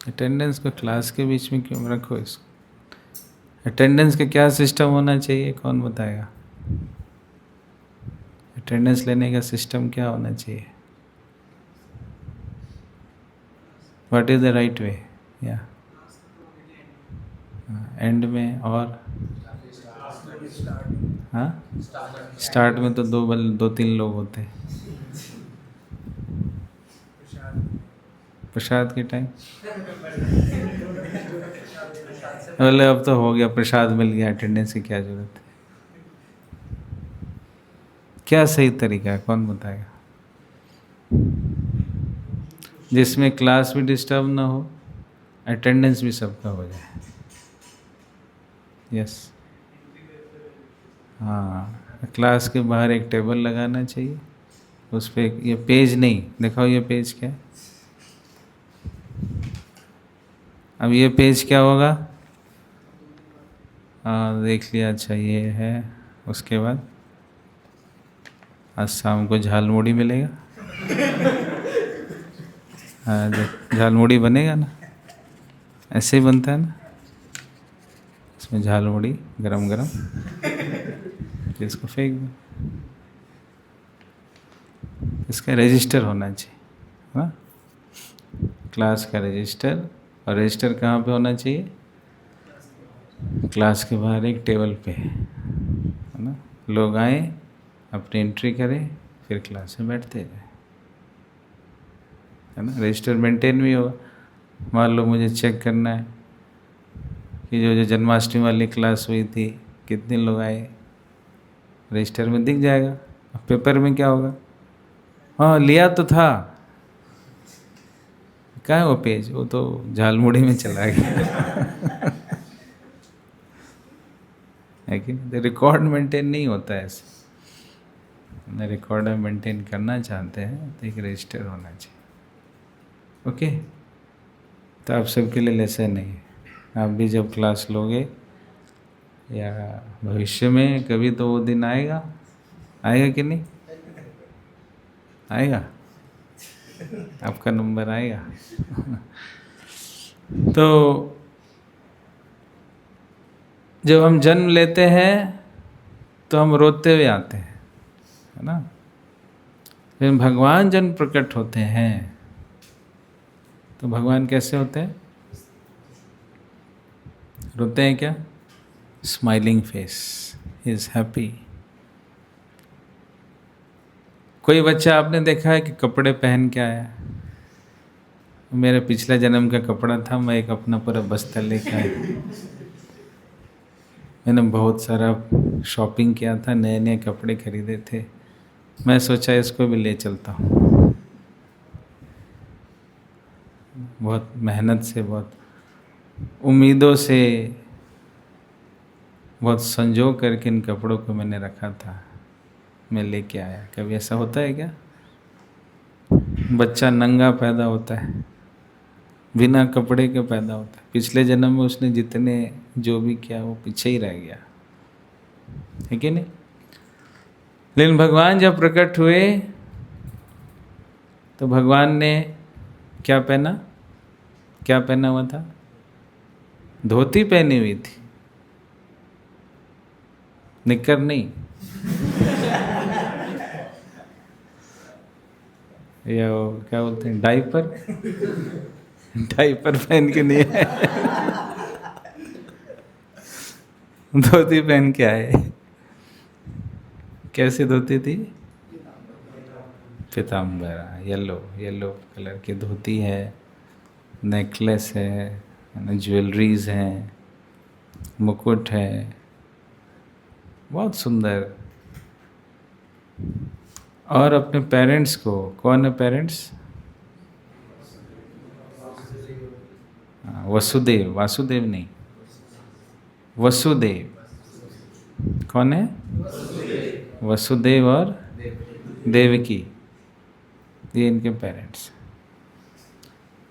अटेंडेंस को क्लास के बीच में क्यों रखो इसको? अटेंडेंस का क्या सिस्टम होना चाहिए, कौन बताएगा? अटेंडेंस लेने का सिस्टम क्या होना चाहिए? What is the right way? या एंड में और हाँ, स्टार्ट में तो दो तीन लोग होते हैं। प्रसाद के टाइम बोले अब तो हो गया, प्रसाद मिल गया, अटेंडेंस की क्या जरूरत है? क्या सही तरीका है, कौन बताएगा? जिसमें क्लास भी डिस्टर्ब ना हो, अटेंडेंस भी सबका हो जाए। यस, हाँ, क्लास के बाहर एक टेबल लगाना चाहिए, उस पर ये पेज नहीं, दिखाओ ये पेज क्या है। अब ये पेज क्या होगा? हाँ देख लिया, अच्छा ये है। उसके बाद आज शाम को झालमुड़ी मिलेगा। हाँ, झालमुड़ी बनेगा ना, ऐसे ही बनता है ना, इसमें झालमुड़ी गरम गरम, इसको फेंक दो। इसका रजिस्टर होना चाहिए, है ना, क्लास का रजिस्टर। और रजिस्टर कहाँ पे होना चाहिए? क्लास के बाहर एक टेबल पे, है ना। लोग आए, अपनी एंट्री करें, फिर क्लास में बैठते जाए, है ना। रजिस्टर मेंटेन भी होगा। मान लो मुझे चेक करना है कि जो जन्माष्टमी वाली क्लास हुई थी कितने लोग आए, रजिस्टर में दिख जाएगा। अब पेपर में क्या होगा? हाँ लिया तो था, कहाँ है वो पेज? वो तो झालमुड़ी में चला गया। है कि नहीं? रिकॉर्ड मेंटेन नहीं होता है ऐसे। रिकॉर्ड मेंटेन करना चाहते हैं तो एक रजिस्टर होना चाहिए। ओके, तो आप सबके लिए लेसन नहीं है। आप भी जब क्लास लोगे या भविष्य में कभी, तो वो दिन आएगा, आएगा कि नहीं आएगा? आपका नंबर आएगा। तो जब हम जन्म लेते हैं तो हम रोते हुए आते हैं, है ना। फिर भगवान जब प्रकट होते हैं तो भगवान कैसे होते हैं? रोते हैं क्या? Smiling face, he is happy. कोई बच्चा आपने देखा है कि कपड़े पहन के आया? मेरे पिछले जन्म का कपड़ा था, मैं एक अपना पूरा बस्ता लेकर आया। मैंने बहुत सारा शॉपिंग किया था, नए नए कपड़े खरीदे थे। मैं सोचा इसको भी ले चलता हूँ। बहुत मेहनत से, बहुत उम्मीदों से, बहुत संजो करके इन कपड़ों को मैंने रखा था, मैं लेके आया। कभी ऐसा होता है क्या? बच्चा नंगा पैदा होता है, बिना कपड़े के पैदा होता है। पिछले जन्म में उसने जितने जो भी किया वो पीछे ही रह गया, है कि नहीं। लेकिन भगवान जब प्रकट हुए तो भगवान ने क्या पहना? क्या पहना हुआ था? धोती पहनी हुई थी, निक्कर नहीं। या वो क्या बोलते हैं, डाइपर। डाइपर पहन के नहीं आए, धोती पहन के आए। कैसी धोती थी? पीताम्बरा, येलो येलो कलर की धोती है, नेकलेस है, ज्वेलरीज हैं, मुकुट है, बहुत सुंदर। और अपने पेरेंट्स को, कौन है पेरेंट्स? वसुदेव, वासुदेव नहीं, वसुदेव। कौन है? वसुदेव और देवकी, ये इनके पेरेंट्स।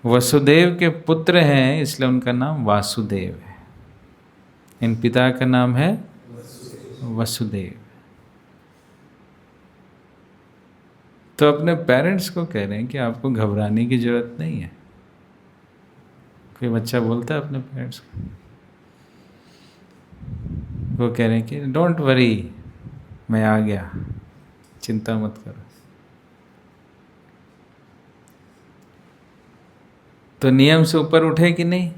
वसुदेव के पुत्र हैं इसलिए उनका नाम वासुदेव है। इन पिता का नाम है वसुदेव। तो अपने पेरेंट्स को कह रहे हैं कि आपको घबराने की जरूरत नहीं है। कोई बच्चा बोलता है अपने पेरेंट्स को, वो कह रहे हैं कि डोंट वरी, मैं आ गया, चिंता मत करो। तो नियम से ऊपर उठे कि नहीं?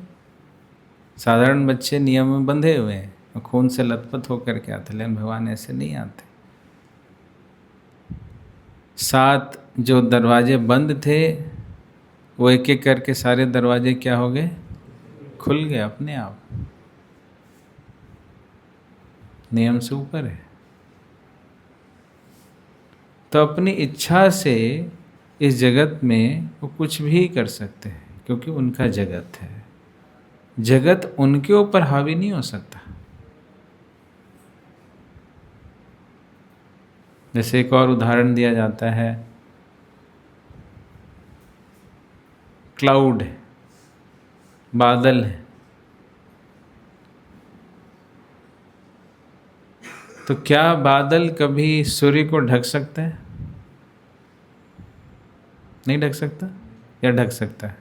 साधारण बच्चे नियम में बंधे हुए हैं, खून से लथपथ होकर के आते, लेकिन भगवान ऐसे नहीं आते। 7 जो दरवाजे बंद थे वो एक एक करके सारे दरवाजे क्या हो गए? खुल गए अपने आप। नियम से ऊपर है। तो अपनी इच्छा से इस जगत में वो कुछ भी कर सकते हैं, क्योंकि उनका जगत है। जगत उनके ऊपर हावी नहीं हो सकता। जैसे एक और उदाहरण दिया जाता है, क्लाउड है, बादल है, तो क्या बादल कभी सूर्य को ढक सकता है? नहीं ढक सकता, या ढक सकता है?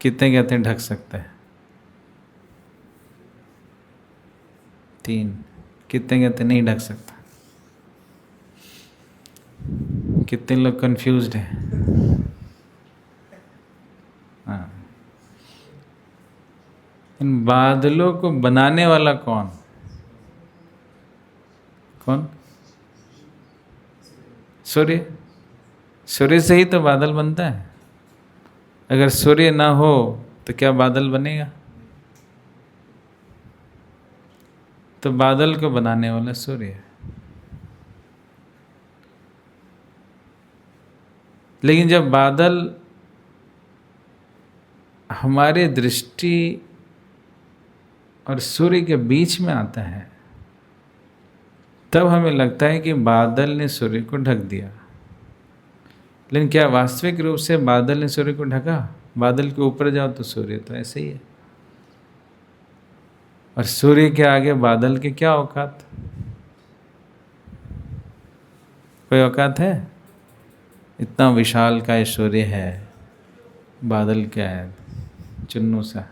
कितने कहते हैं ढक सकता है? 3। कितने कहते हैं नहीं ढक सकता? कितने लोग कंफ्यूज्ड हैं? हाँ। इन बादलों को बनाने वाला कौन? कौन? सूर्य। सूर्य से ही तो बादल बनता है। अगर सूर्य ना हो तो क्या बादल बनेगा? तो बादल को बनाने वाला सूर्य है। लेकिन जब बादल हमारे दृष्टि और सूर्य के बीच में आता है, तब हमें लगता है कि बादल ने सूर्य को ढक दिया। लेकिन क्या वास्तविक रूप से बादल ने सूर्य को ढका? बादल के ऊपर जाओ तो सूर्य तो ऐसे ही है, और सूर्य के आगे बादल के क्या औकात? कोई औकात है? इतना विशाल का सूर्य है, बादल क्या है, चुन्नू सा,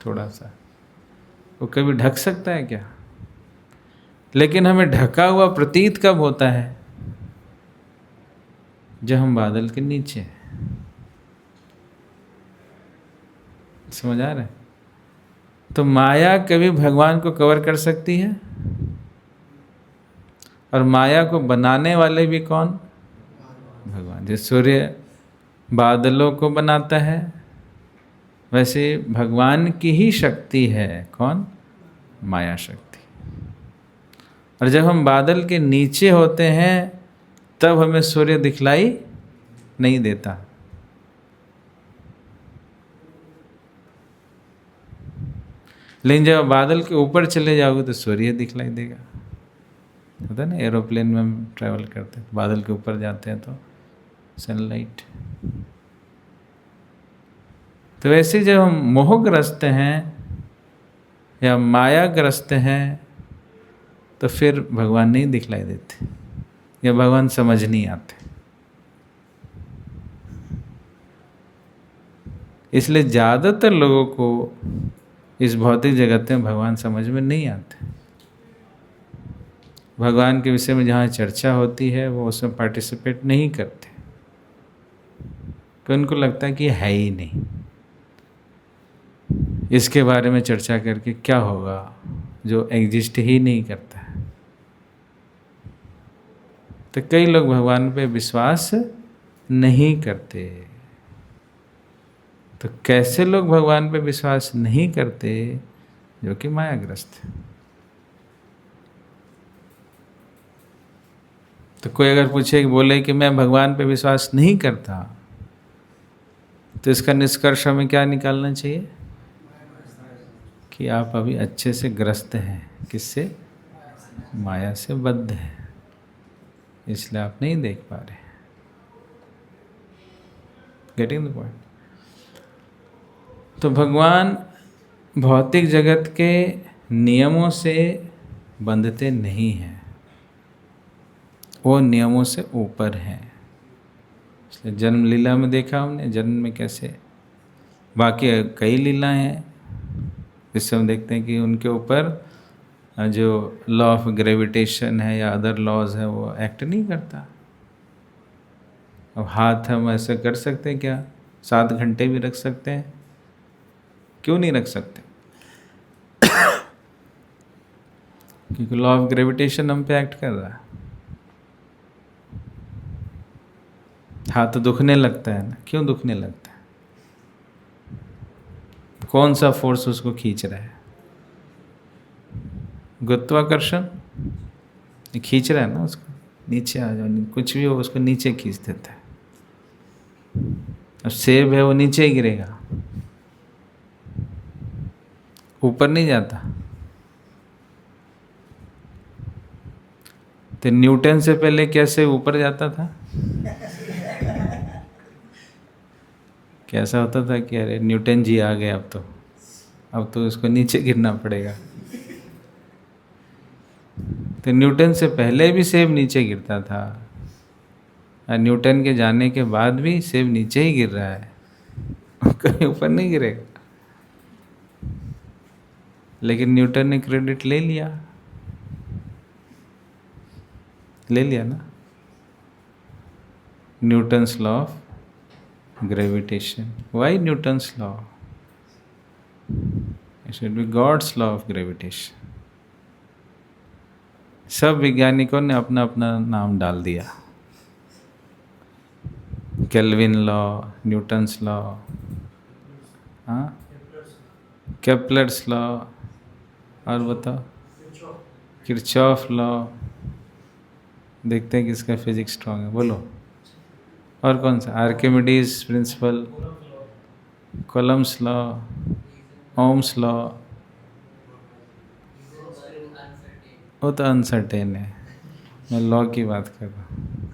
थोड़ा सा। वो कभी ढक सकता है क्या? लेकिन हमें ढका हुआ प्रतीत कब होता है? जब हम बादल के नीचे हैं। समझ आ रहा है? तो माया कभी भगवान को कवर कर सकती है, और माया को बनाने वाले भी कौन? भगवान। जैसे सूर्य बादलों को बनाता है, वैसे भगवान की ही शक्ति है कौन? माया शक्ति। और जब हम बादल के नीचे होते हैं तब हमें सूर्य दिखलाई नहीं देता। लेकिन जब बादल के ऊपर चले जाओगे तो सूर्य दिखलाई देगा। होता है ना, एरोप्लेन में हम ट्रैवल करते हैं, बादल के ऊपर जाते हैं तो सनलाइट। तो वैसे जब हम मोहग्रस्त हैं या मायाग्रस्त हैं तो फिर भगवान नहीं दिखलाई देते, या भगवान समझ नहीं आते। इसलिए ज़्यादातर लोगों को इस भौतिक जगत में भगवान समझ में नहीं आते। भगवान के विषय में जहाँ चर्चा होती है वो उसमें पार्टिसिपेट नहीं करते, तो उनको लगता है कि है ही नहीं, इसके बारे में चर्चा करके क्या होगा जो एग्जिस्ट ही नहीं करता है। तो कई लोग भगवान पे विश्वास नहीं करते। तो कैसे लोग भगवान पे विश्वास नहीं करते? जो कि मायाग्रस्त है। तो कोई अगर पूछे, बोले कि मैं भगवान पे विश्वास नहीं करता, तो इसका निष्कर्ष हमें क्या निकालना चाहिए कि आप अभी अच्छे से ग्रस्त हैं। किससे? माया से बद्ध हैं, इसलिए आप नहीं देख पा रहे। Getting the point? तो भगवान भौतिक जगत के नियमों से बंधते नहीं हैं, वो नियमों से ऊपर हैं। इसलिए जन्म लीला में देखा हमने, जन्म में कैसे, बाकी कई लीलाएं हैं जिससे हम देखते हैं कि उनके ऊपर जो लॉ ऑफ ग्रेविटेशन है या अदर लॉज है वो एक्ट नहीं करता। अब हाथ हम ऐसे कर सकते हैं क्या? 7 घंटे भी रख सकते हैं? क्यों नहीं रख सकते? क्योंकि लॉ ऑफ ग्रेविटेशन हम पे एक्ट कर रहा है। हाथ दुखने लगता है ना, क्यों दुखने लगता है? कौन सा फोर्स उसको खींच रहा है? गुरुत्वाकर्षण खींच रहा है ना उसको, नीचे आ जाओ, कुछ भी हो उसको नीचे खींच देता है। अब सेब है वो नीचे ही गिरेगा, ऊपर नहीं जाता। तो न्यूटन से पहले कैसे ऊपर जाता था? कैसा होता था कि अरे न्यूटन जी आ गए, अब तो उसको नीचे गिरना पड़ेगा। तो न्यूटन से पहले भी सेब नीचे गिरता था, और न्यूटन के जाने के बाद भी सेब नीचे ही गिर रहा है, कहीं ऊपर नहीं गिरेगा। लेकिन न्यूटन ने क्रेडिट ले लिया ना। Newton's law of gravitation. Why Newton's law? It should be God's law of gravitation. सब वैज्ञानिकों ने अपना अपना नाम डाल दिया, केल्विन लॉ, न्यूटन्स लॉ, हाँ, केपलर्स लॉ, और बताओ किरचॉफ लॉ। देखते हैं किसका फिजिक्स स्ट्रांग है, बोलो। और कौन सा? Archimedes principal, Coulomb's law, Ohm's law. वो तो अनसर्टेन है, मैं लॉ की बात कर रहा हूँ।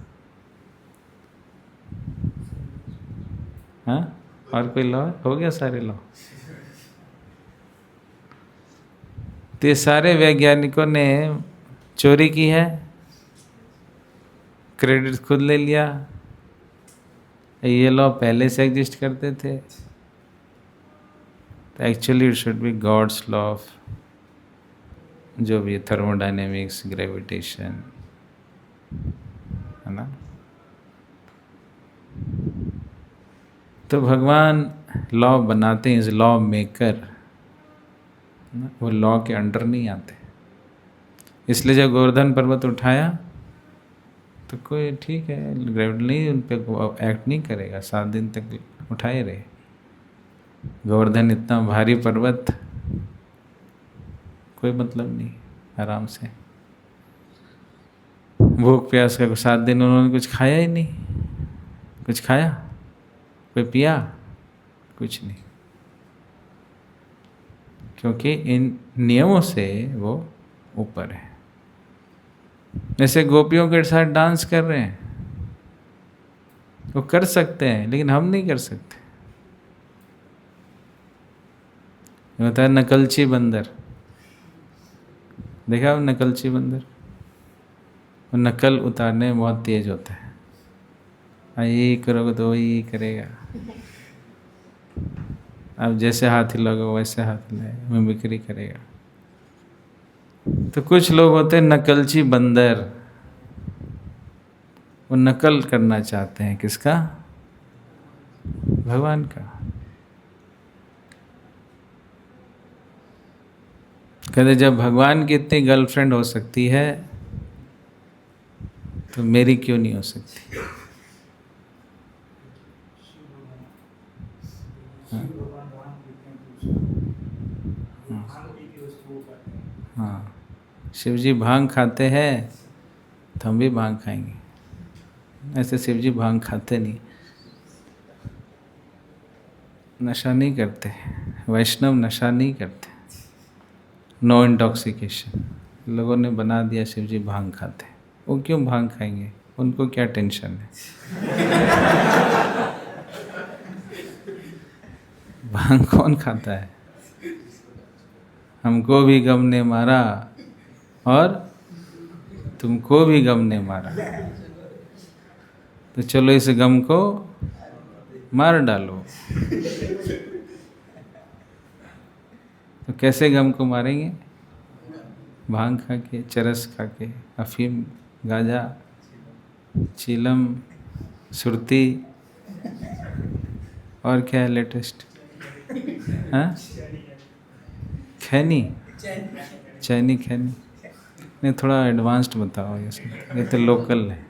हाँ, और कोई लॉ हो गया? सारे लॉ। तो ये सारे वैज्ञानिकों ने चोरी की है, क्रेडिट खुद ले लिया। ये लॉ पहले से एग्जिस्ट करते थे। तो actually it should be God's law of, जो भी थर्मोडायनेमिक्स, ग्रेविटेशन, है ना। तो भगवान लॉ बनाते हैं, इज लॉ मेकर, वो लॉ के अंडर नहीं आते। इसलिए जब गोवर्धन पर्वत उठाया तो कोई ठीक है, ग्रेविटी नहीं, उन पर एक्ट नहीं करेगा, 7 दिन तक उठाए रहे। गोवर्धन इतना भारी पर्वत, कोई मतलब नहीं, आराम से। भूख प्यास का 7 दिन उन्होंने कुछ खाया ही नहीं। कुछ खाया? कोई पिया? कुछ नहीं, क्योंकि इन नियमों से वो ऊपर है। जैसे गोपियों के साथ डांस कर रहे हैं, वो कर सकते हैं, लेकिन हम नहीं कर सकते। होता है नकलची बंदर, देखा वो नकलची बंदर? वो नकल उतारने में बहुत तेज होता है। ये करोगे तो वही करेगा, अब जैसे हाथ हिलाओगे वैसे हाथ हिलाएगा, मिमिक्री करेगा। तो कुछ लोग होते हैं नकलची बंदर, वो नकल करना चाहते हैं, किसका? भगवान का। कहते जब भगवान की इतनी गर्लफ्रेंड हो सकती है तो मेरी क्यों नहीं हो सकती? हाँ, शिव जी भांग खाते हैं तो हम भी भांग खाएंगे। ऐसे शिव जी भांग खाते नहीं, नशा नहीं करते, वैष्णव नशा नहीं करते, नो इंटॉक्सिकेशन। लोगों ने बना दिया शिव जी भांग खाते। वो क्यों भांग खाएंगे, उनको क्या टेंशन है? भांग कौन खाता है? हमको भी गम ने मारा और तुमको भी गम ने मारा, तो चलो इस गम को मार डालो। तो कैसे गम को मारेंगे? भांग खा के, चरस खा के, अफीम, गांजा, चीलम, सुरती, और क्या है लेटेस्ट? हाँ, खैनी, चैनी खैनी। नहीं, थोड़ा एडवांस्ड बताओ, ये तो लोकल है।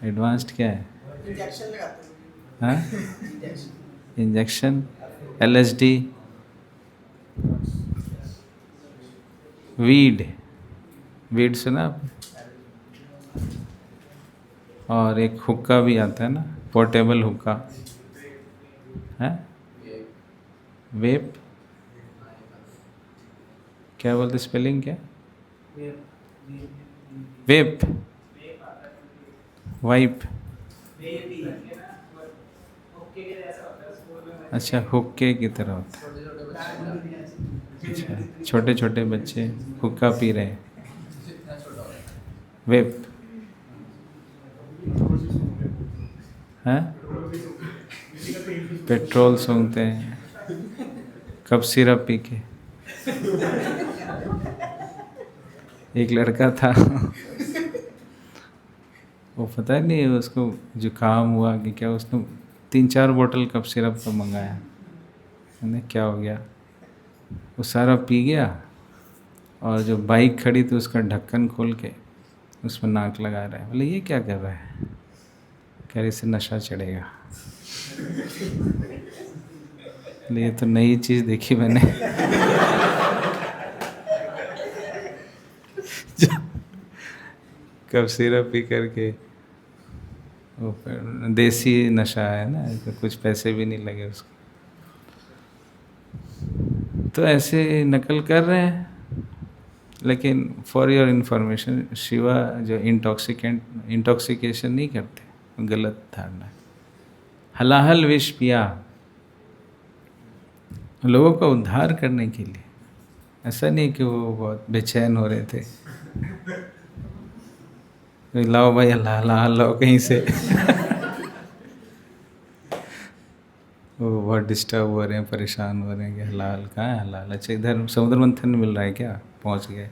एडवांस्ड क्या है? इंजेक्शन लगाते हैं। हाँ, इंजेक्शन, LSD, वीड सुना आपने? और एक हुक्का भी आता है ना, पोर्टेबल हुक्का है, वेप, क्या बोलते, स्पेलिंग क्या? वेप, वाइप, अच्छा, हुक्के की तरह होता है। अच्छा, छोटे छोटे बच्चे हुक्का पी रहे हैं, वेप है, पेट्रोल सूंघते हैं, कप सिरप पी के। एक लड़का था, वो पता नहीं उसको जुकाम हुआ कि क्या, उसने 3-4 बोतल कप सिरप का मंगाया। मैंने क्या हो गया, वो सारा पी गया, और जो बाइक खड़ी थी उसका ढक्कन खोल के उसमें नाक लगा रहा है। बोले ये क्या कर रहा है? कह रहे इससे नशा चढ़ेगा। ये तो नई चीज़ देखी मैंने। कब सिरप पी करके, वो देसी नशा है ना, तो कुछ पैसे भी नहीं लगे उसको। तो ऐसे नकल कर रहे हैं। लेकिन फॉर योर इन्फॉर्मेशन, शिवा जो इंटॉक्सिकेशन नहीं करते, गलत धारणा है। हलाहल विष पिया लोगों का उद्धार करने के लिए, ऐसा नहीं कि वो बहुत बेचैन हो रहे थे, लाओ भाई हलाहल लाओ कहीं से। वो बहुत डिस्टर्ब हो रहे हैं, परेशान हो रहे हैं कि हलाल कहाँ है, हलाल? अच्छा, इधर समुद्र मंथन मिल रहा है क्या, पहुंच गए?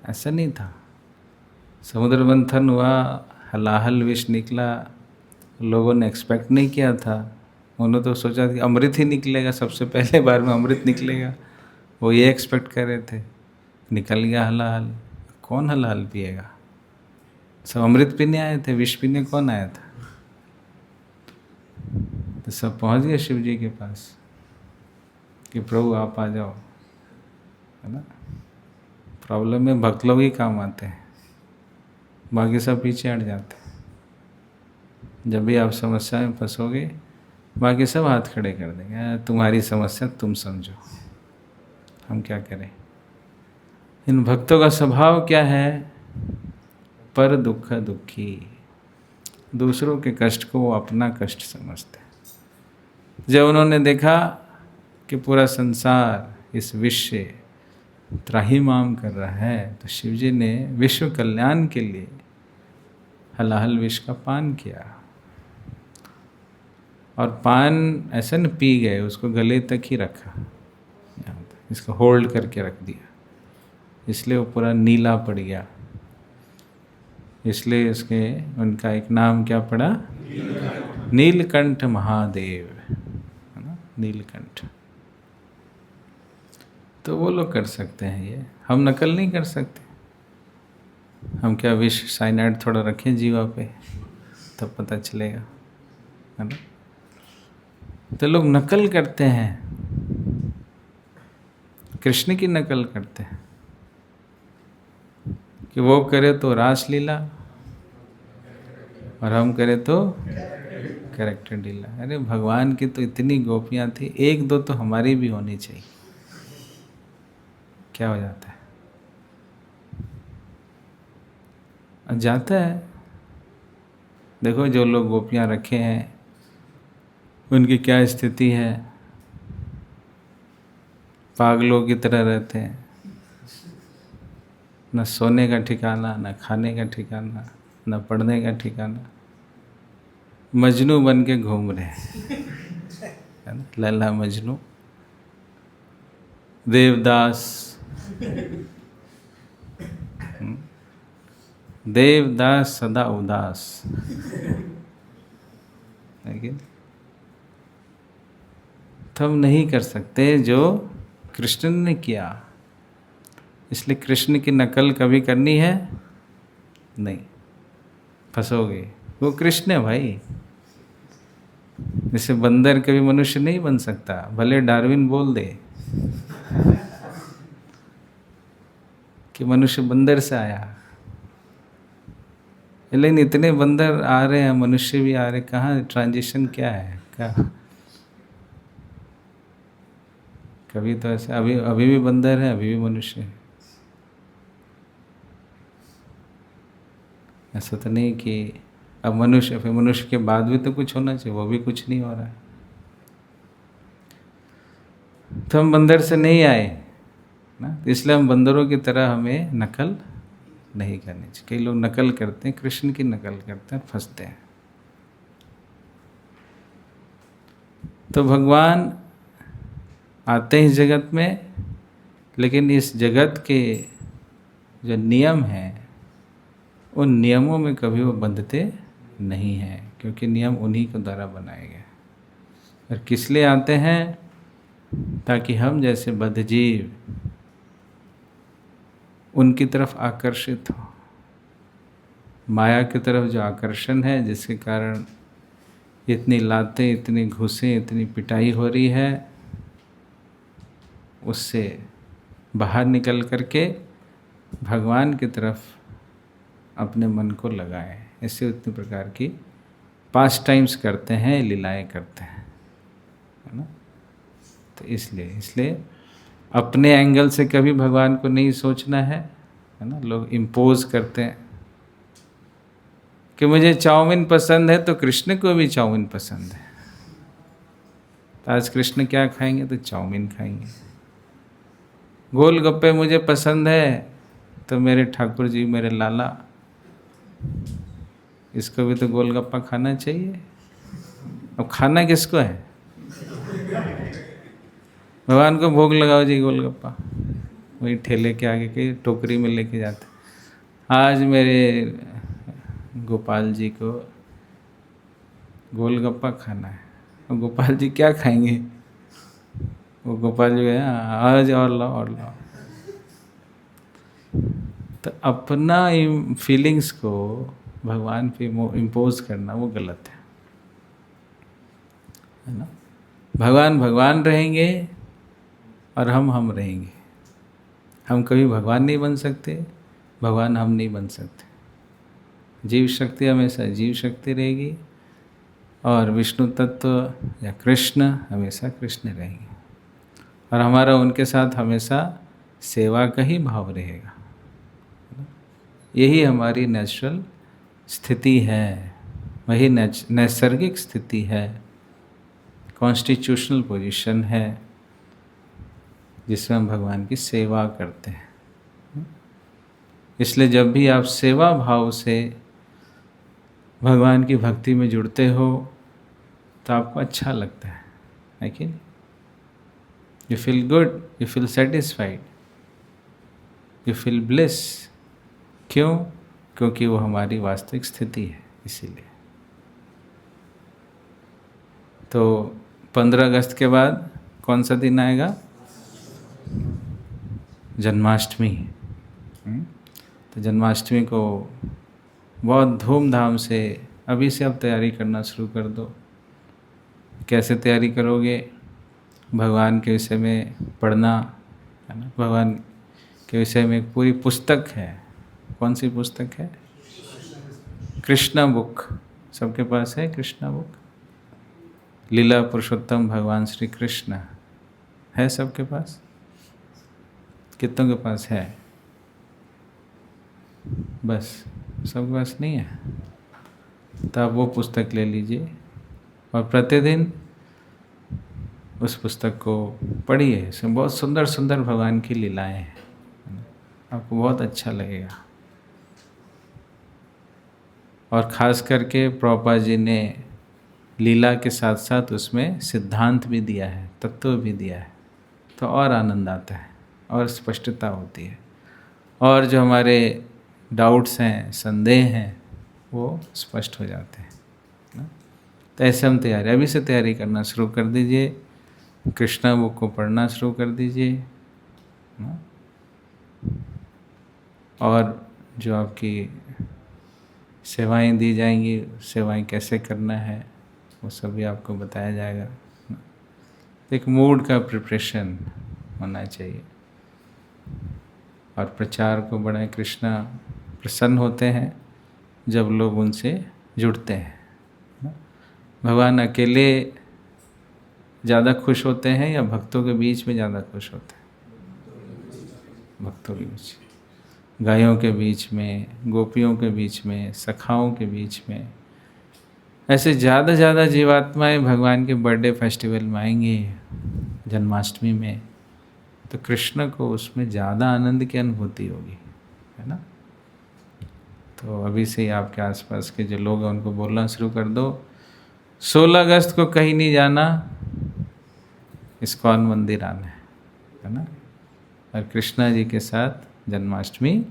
ऐसा नहीं था। समुद्र मंथन हुआ, हलाहल विष निकला, लोगों ने एक्सपेक्ट नहीं किया था। उन्होंने तो सोचा कि अमृत ही निकलेगा, सबसे पहले बार में अमृत निकलेगा, वो ये एक्सपेक्ट कर रहे थे। निकल गया हलाहल। कौन हलाहल पिएगा? सब अमृत पीने आए थे, विष पीने कौन आया था? तो सब पहुंच गए शिव जी के पास कि प्रभु आप आ जाओ, है ना। प्रॉब्लम में भक्त लोग ही काम आते हैं, बाकी सब पीछे हट जाते हैं। जब भी आप समस्या में फंसोगे, बाकी सब हाथ खड़े कर देंगे, तुम्हारी समस्या तुम समझो, हम क्या करें। इन भक्तों का स्वभाव क्या है? पर दुख दुखी, दूसरों के कष्ट को वो अपना कष्ट समझते हैं। जब उन्होंने देखा कि पूरा संसार इस विश्व से त्राहिमाम कर रहा है, तो शिवजी ने विश्व कल्याण के लिए हलाहल विष का पान किया। और पान ऐसा न पी गए, उसको गले तक ही रखा, इसको होल्ड करके रख दिया, इसलिए वो पूरा नीला पड़ गया। इसलिए इसके उनका एक नाम क्या पड़ा? नीलकंठ महादेव, है ना, नीलकंठ। तो वो लोग कर सकते हैं, ये हम नकल नहीं कर सकते। हम क्या विष साइनाइड थोड़ा रखें जीवा पे, तब पता चलेगा, है ना। तो लोग नकल करते हैं। कृष्ण की नकल करते हैं कि वो करे तो रासलीला और हम करें तो कैरेक्टर ढीला। अरे भगवान की तो इतनी गोपियां थी, एक दो तो हमारी भी होनी चाहिए। क्या हो जाता है? जाता है। देखो जो लोग गोपियां रखे हैं उनकी क्या स्थिति है, पागलों की तरह रहते हैं, न सोने का ठिकाना, न खाने का ठिकाना, न पढ़ने का ठिकाना, मजनू बन के घूम रहे हैं, है ना? लैला मजनू, देवदास, देवदास सदा उदास, लेकिन हम नहीं कर सकते जो कृष्ण ने किया। इसलिए कृष्ण की नकल कभी करनी है नहीं, फंसोगे। वो कृष्ण है भाई। जैसे बंदर कभी मनुष्य नहीं बन सकता, भले डार्विन बोल दे कि मनुष्य बंदर से आया, लेकिन इतने बंदर आ रहे हैं, मनुष्य भी आ रहे, कहाँ ट्रांजिशन क्या है? क्या कभी तो ऐसे अभी भी बंदर है, अभी भी मनुष्य है। ऐसा तो नहीं कि अब मनुष्य, फिर मनुष्य के बाद भी तो कुछ होना चाहिए, वो भी कुछ नहीं हो रहा है। तो हम बंदर से नहीं आए ना, इसलिए हम बंदरों की तरह हमें नकल नहीं करनी चाहिए। कई लोग नकल करते हैं, कृष्ण की नकल करते हैं, फंसते हैं। तो भगवान आते हैं इस जगत में, लेकिन इस जगत के जो नियम हैं उन नियमों में कभी वो बंधते नहीं हैं, क्योंकि नियम उन्हीं के द्वारा बनाए गए। और किस लिए आते हैं? ताकि हम जैसे बद्धजीव उनकी तरफ आकर्षित हो। माया की तरफ जो आकर्षण है, जिसके कारण इतनी लातें, इतनी घुसें, इतनी पिटाई हो रही है, उससे बाहर निकल करके भगवान की तरफ अपने मन को लगाएं। ऐसे उतनी प्रकार की पास टाइम्स करते हैं, लीलाएं करते हैं, है ना? तो इसलिए अपने एंगल से कभी भगवान को नहीं सोचना है ना? लोग इम्पोज करते हैं कि मुझे चाउमीन पसंद है तो कृष्ण को भी चाउमीन पसंद है, तो आज कृष्ण क्या खाएंगे? तो चाउमीन खाएंगे। गोलगप्पे मुझे पसंद है तो मेरे ठाकुर जी, मेरे लाला, इसको भी तो गोलगप्पा खाना चाहिए। अब खाना किसको है? भगवान को भोग लगाओ जी गोलगप्पा, वही ठेले के आगे के टोकरी में लेके जाते। आज मेरे गोपाल जी को गोलगप्पा खाना है। और गोपाल जी क्या खाएंगे? वो गोपाल जी है, आज और लाओ और लाओ। तो अपना फीलिंग्स को भगवान पे इम्पोज करना वो गलत है ना? भगवान भगवान रहेंगे और हम रहेंगे। हम कभी भगवान नहीं बन सकते, भगवान हम नहीं बन सकते। जीव शक्ति हमेशा जीव शक्ति रहेगी और विष्णु तत्व या कृष्ण हमेशा कृष्ण रहेंगे, और हमारा उनके साथ हमेशा सेवा का ही भाव रहेगा। यही हमारी नेचुरल स्थिति है, वही नैसर्गिक स्थिति है, कॉन्स्टिट्यूशनल पोजीशन है, जिसमें हम भगवान की सेवा करते हैं। इसलिए जब भी आप सेवा भाव से भगवान की भक्ति में जुड़ते हो तो आपको अच्छा लगता है कि नहीं? You feel good, you feel satisfied, you feel bliss. क्यों? क्योंकि वो हमारी वास्तविक स्थिति है, इसीलिए। तो 15 अगस्त के बाद कौन सा दिन आएगा? जन्माष्टमी। तो जन्माष्टमी को बहुत धूमधाम से अभी से आप तैयारी करना शुरू कर दो। कैसे तैयारी करोगे? भगवान के विषय में पढ़ना, है ना। भगवान के विषय में एक पूरी पुस्तक है। कौन सी पुस्तक है? कृष्णा बुक। सबके पास है कृष्णा बुक? लीला पुरुषोत्तम भगवान श्री कृष्ण है सबके पास? कितनों के पास है? बस सबके पास नहीं है? तो आप वो पुस्तक ले लीजिए और प्रतिदिन उस पुस्तक को पढ़िए। इसमें बहुत सुंदर सुंदर भगवान की लीलाएं हैं, आपको बहुत अच्छा लगेगा। और ख़ास करके प्रभुपाद जी ने लीला के साथ साथ उसमें सिद्धांत भी दिया है, तत्व भी दिया है, तो और आनंद आता है और स्पष्टता होती है। और जो हमारे डाउट्स हैं, संदेह हैं, वो स्पष्ट हो जाते हैं ना। तो ऐसे हम तैयारी अभी से तैयारी करना शुरू कर दीजिए। कृष्णा बुक को पढ़ना शुरू कर दीजिए ना। और जो आपकी सेवाएं दी जाएंगी, सेवाएं कैसे करना है वो सब भी आपको बताया जाएगा। तो एक मूड का प्रिपरेशन होना चाहिए। और प्रचार को बढ़ाएं। कृष्णा प्रसन्न होते हैं जब लोग उनसे जुड़ते हैं। भगवान अकेले ज़्यादा खुश होते हैं या भक्तों के बीच में ज़्यादा खुश होते हैं? भक्तों के बीच, गायों के बीच में, गोपियों के बीच में, सखाओं के बीच में। ऐसे ज़्यादा जीवात्माएं भगवान के बर्थडे फेस्टिवल में आएंगी, जन्माष्टमी में, तो कृष्ण को उसमें ज़्यादा आनंद की अनुभूति होगी, है ना। तो अभी से ही आपके आसपास के जो लोग हैं उनको बोलना शुरू कर दो, 16 अगस्त को कहीं नहीं जाना, इस्कॉन मंदिर आना है ना। और कृष्णा जी के साथ जन्माष्टमी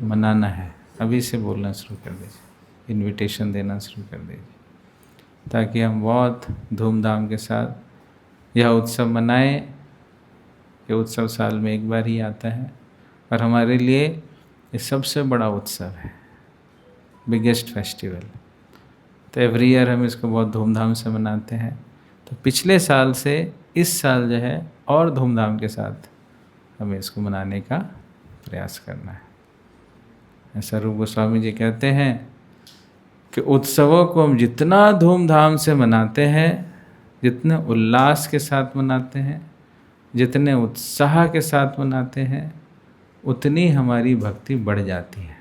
मनाना है। अभी से बोलना शुरू कर दीजिए, इनविटेशन देना शुरू कर दीजिए, ताकि हम बहुत धूमधाम के साथ यह उत्सव मनाएं। ये उत्सव साल में एक बार ही आता है और हमारे लिए ये सबसे बड़ा उत्सव है, बिगेस्ट फेस्टिवल। तो एवरी ईयर हम इसको बहुत धूमधाम से मनाते हैं। तो पिछले साल से इस साल जो है और धूमधाम के साथ हमें इसको मनाने का प्रयास करना है। ऐसा रूप गोस्वामी जी कहते हैं कि उत्सवों को हम जितना धूमधाम से मनाते हैं, जितने उल्लास के साथ मनाते हैं, जितने उत्साह के साथ मनाते हैं, उतनी हमारी भक्ति बढ़ जाती है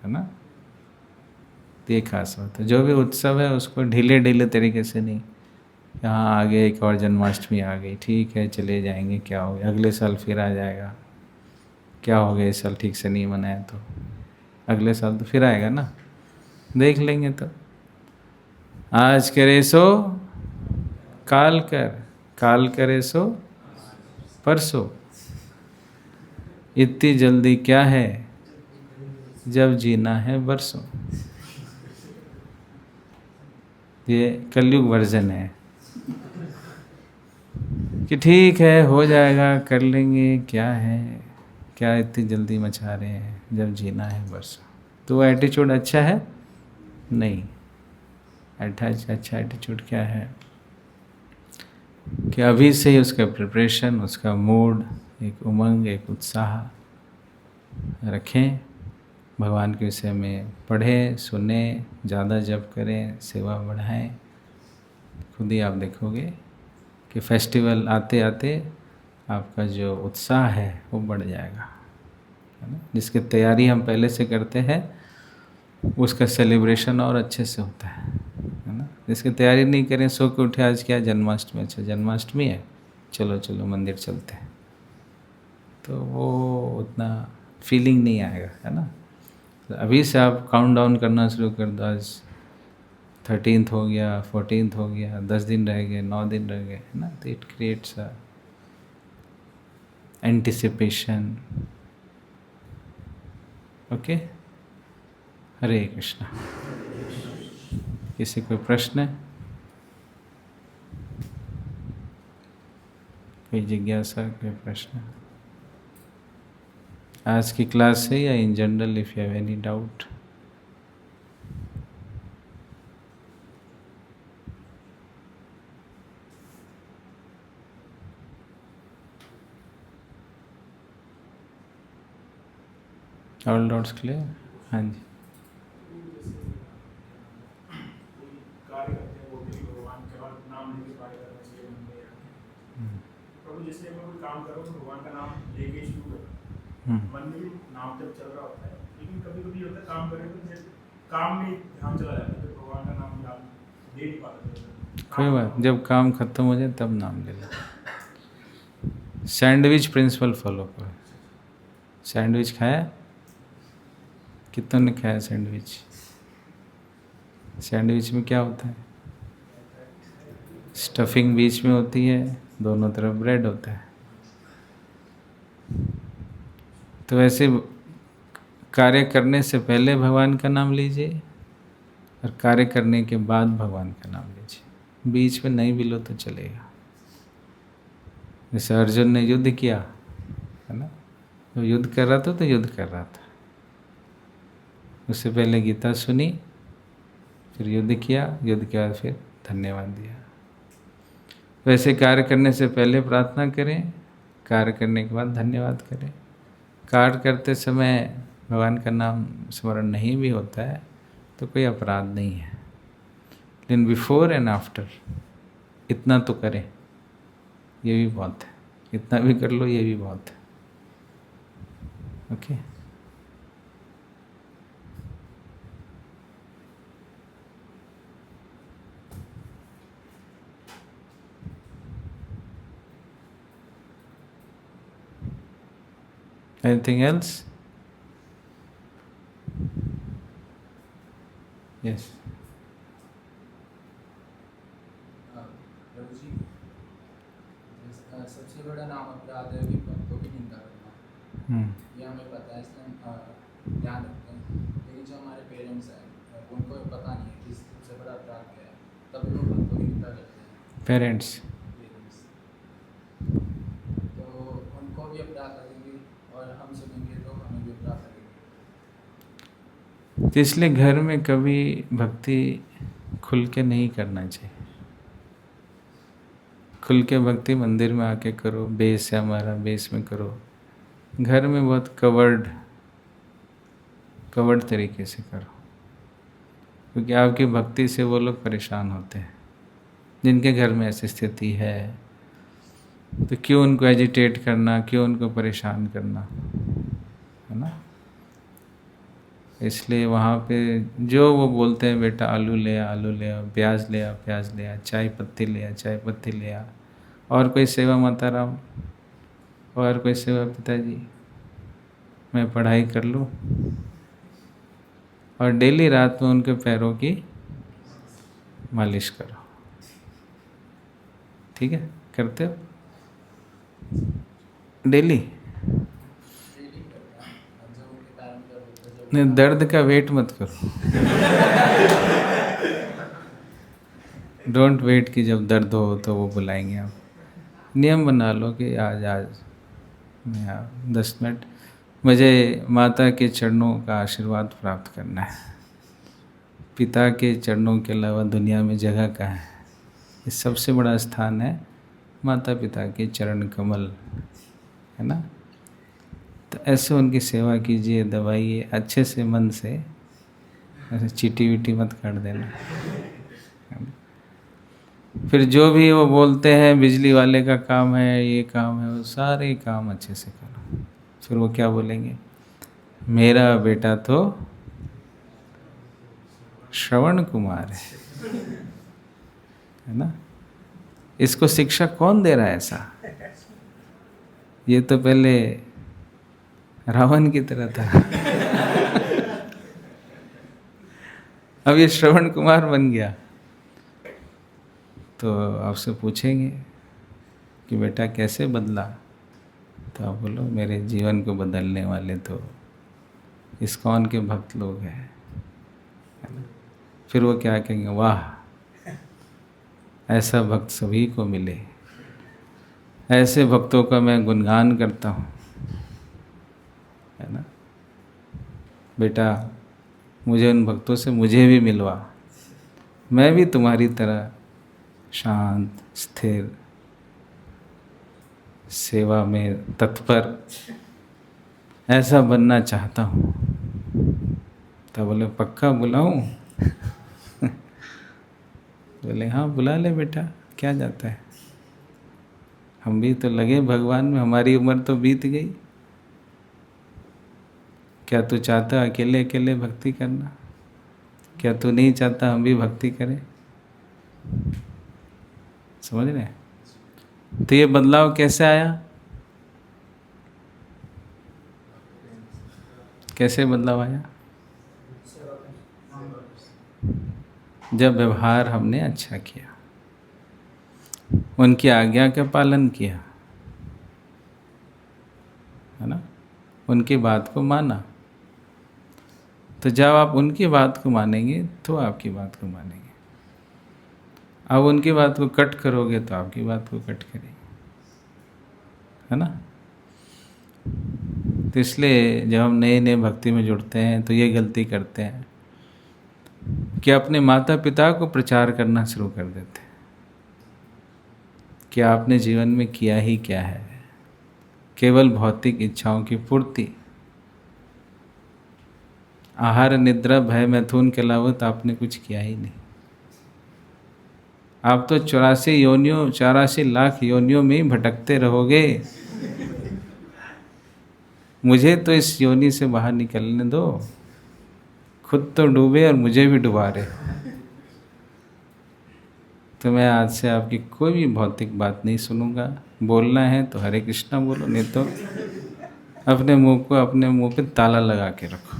ना। तो ये खास बात है। जो भी उत्सव है उसको ढीले ढीले तरीके से नहीं, यहाँ आगे एक और जन्माष्टमी आ गई, ठीक है चले जाएंगे, क्या हो गया, अगले साल फिर आ जाएगा, क्या हो गया इस साल ठीक से नहीं मनाया तो अगले साल तो फिर आएगा ना, देख लेंगे। तो आज करे सो काल कर, काल करे सो परसों, इतनी जल्दी क्या है जब जीना है बरसों। ये कलयुग वर्जन है कि ठीक है हो जाएगा, कर लेंगे, क्या है, क्या इतनी जल्दी मचा रहे हैं, जब जीना है बरसों। तो वो एटीट्यूड अच्छा है नहीं। अच्छा एटीट्यूड क्या है कि अभी से ही उसका प्रिपरेशन, उसका मूड, एक उमंग, एक उत्साह रखें। भगवान के विषय में पढ़ें, सुने, ज़्यादा जप करें, सेवा बढ़ाएं। खुद ही आप देखोगे कि फेस्टिवल आते आते आपका जो उत्साह है वो बढ़ जाएगा, है ना। जिसकी तैयारी हम पहले से करते हैं उसका सेलिब्रेशन और अच्छे से होता है ना। जिसकी तैयारी नहीं करें, सो के उठे आज क्या जन्माष्टमी, अच्छा जन्माष्टमी है, चलो चलो मंदिर चलते हैं, तो वो उतना फीलिंग नहीं आएगा, है ना। तो अभी से आप काउंट डाउन करना शुरू कर दो। आज 13th हो गया, 14th हो गया, 10 दिन रह गए, 9 दिन रह गए, है ना। तो it creates a anticipation. Okay, Hare Krishna. किसी कोई प्रश्न है, कोई जिज्ञासा, कोई प्रश्न आज की क्लास से या in general, if you have any doubt? All doubts clear? हाँ जी। कार्य करते हैं वो भी भगवान का नाम लेके कार्य करना चाहिए मन में। प्रभु जैसे मैं कोई काम करो तो भगवान का नाम लेके शुरू करो, मन में भी नाम जब चल रहा होता है, लेकिन कभी कभी होता है काम करें तो जैसे काम में ध्यान चला जाता है, तो भगवान का नाम याद दे नहीं पाते। कोई बात, जब काम खत्म हो जाए तब नाम ले लो। सैंडविच प्रिंसिपल फॉलो करो। सैंडविच खाया? कितनों ने खाया सैंडविच? सैंडविच में क्या होता है? स्टफिंग बीच में होती है, दोनों तरफ ब्रेड होता है। तो वैसे कार्य करने से पहले भगवान का नाम लीजिए और कार्य करने के बाद भगवान का नाम लीजिए। बीच में नहीं भी लो तो चलेगा। जैसे अर्जुन ने युद्ध किया है ना, तो युद्ध कर रहा था तो युद्ध कर रहा था, उससे पहले गीता सुनी, फिर युद्ध किया, युद्ध के बाद फिर धन्यवाद दिया। वैसे कार्य करने से पहले प्रार्थना करें, कार्य करने के बाद धन्यवाद करें। कार्य करते समय भगवान का नाम स्मरण नहीं भी होता है तो कोई अपराध नहीं है, लेकिन बिफोर एंड आफ्टर इतना तो करें, ये भी बहुत है। इतना भी कर लो, ये भी बहुत है। ओके। Anything else? Yes. प्रभु जी, सबसे बड़ा नाम अपराध है भक्तों की निंदा करना। ये हमें पता है, इसलिए हम ध्यान रखते हैं। लेकिन जो हमारे पेरेंट्स हैं उनको पता नहीं है कि सबसे बड़ा अपराध क्या है, तब लोग भक्तों की निंदा करते हैं। पेरेंट्स तो उनको भी अपराध लगेंगे और हम सुनेंगे तो हमें भी अपराध लगेंगे। तो इसलिए घर में कभी भक्ति खुल के नहीं करना चाहिए। खुल के भक्ति मंदिर में आके करो, बेस है हमारा, बेस में करो। घर में बहुत कवर्ड तरीके से करो, क्योंकि आपकी भक्ति से वो लोग परेशान होते हैं जिनके घर में ऐसी स्थिति है। तो क्यों उनको एजिटेट करना, क्यों उनको परेशान करना, है ना। इसलिए वहाँ पे जो वो बोलते हैं, बेटा आलू ले आ, आलू ले आ, प्याज ले आ, प्याज ले आ, चाय पत्ती ले आ, चाय पत्ती ले आ, और कोई सेवा माता राम, और कोई सेवा पिताजी, मैं पढ़ाई कर लूँ, और डेली रात में उनके पैरों की मालिश करो। ठीक है, करते हो डेली? नहीं, दर्द का वेट मत करो। डोंट वेट कि जब दर्द हो तो वो बुलाएंगे। आप नियम बना लो कि आज 10 मिनट मुझे माता के चरणों का आशीर्वाद प्राप्त करना है। पिता के चरणों के अलावा दुनिया में जगह कहाँ है? ये सबसे बड़ा स्थान है माता पिता के चरण कमल, है ना। तो ऐसे उनकी सेवा कीजिए, दबाइए अच्छे से, मन से। ऐसे चीटी वीटी मत कर देना। फिर जो भी वो बोलते हैं बिजली वाले का काम है, ये काम है, वो सारे काम अच्छे से करो। फिर वो क्या बोलेंगे? मेरा बेटा तो श्रवण कुमार है ना। इसको शिक्षा कौन दे रहा है ऐसा? ये तो पहले रावण की तरह था। अब ये श्रवण कुमार बन गया। तो आपसे पूछेंगे कि बेटा कैसे बदला, तो आप बोलो मेरे जीवन को बदलने वाले तो इस्कॉन के भक्त लोग हैं, है ना। फिर वो क्या कहेंगे? वाह, ऐसा भक्त सभी को मिले, ऐसे भक्तों का मैं गुणगान करता हूँ, है ना। बेटा मुझे उन भक्तों से मुझे भी मिलवा, मैं भी तुम्हारी तरह शांत स्थिर सेवा में तत्पर ऐसा बनना चाहता हूँ। तो बोले पक्का बुलाऊं? बोले हाँ बुला ले बेटा, क्या जाता है, हम भी तो लगे भगवान में, हमारी उम्र तो बीत गई। क्या तू चाहता अकेले अकेले भक्ति करना? क्या तू नहीं चाहता हम भी भक्ति करें? समझ रहे? तो ये बदलाव कैसे आया? कैसे बदलाव आया? जब व्यवहार हमने अच्छा किया, उनकी आज्ञा का पालन किया, है ना, उनकी बात को माना। तो जब आप उनकी बात को मानेंगे तो आपकी बात को मानेंगे। आप उनकी बात को कट करोगे तो आपकी बात को कट करेंगे, है ना। तो इसलिए जब हम नए नए भक्ति में जुड़ते हैं तो ये गलती करते हैं कि अपने माता पिता को प्रचार करना शुरू कर देते हैं कि आपने जीवन में किया ही क्या है, केवल भौतिक इच्छाओं की पूर्ति, आहार निद्रा भय मैथुन के अलावा तो आपने कुछ किया ही नहीं। आप तो 84 लाख योनियों में ही भटकते रहोगे। मुझे तो इस योनि से बाहर निकलने दो, खुद तो डूबे और मुझे भी डुबा रहे। तो मैं आज से आपकी कोई भी भौतिक बात नहीं सुनूंगा। बोलना है तो हरे कृष्णा बोलो, नहीं तो अपने मुंह पे ताला लगा के रखो।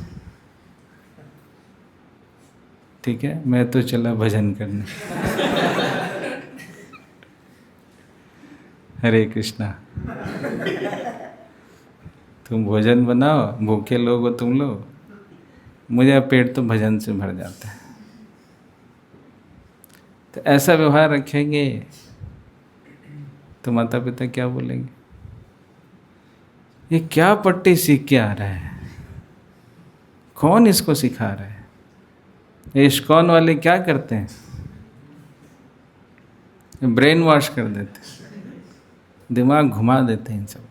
ठीक है, मैं तो चला भजन करने। हरे कृष्णा। तुम भोजन बनाओ, भूखे लोग हो तुम लोग, मुझे पेट तो भजन से भर जाता है। तो ऐसा व्यवहार रखेंगे तो माता पिता क्या बोलेंगे? ये क्या पट्टी सीख के आ रहा है, कौन इसको सिखा रहा है? ये इस्कॉन वाले क्या करते हैं? ब्रेन वॉश कर देते हैं, दिमाग घुमा देते हैं इन सब का।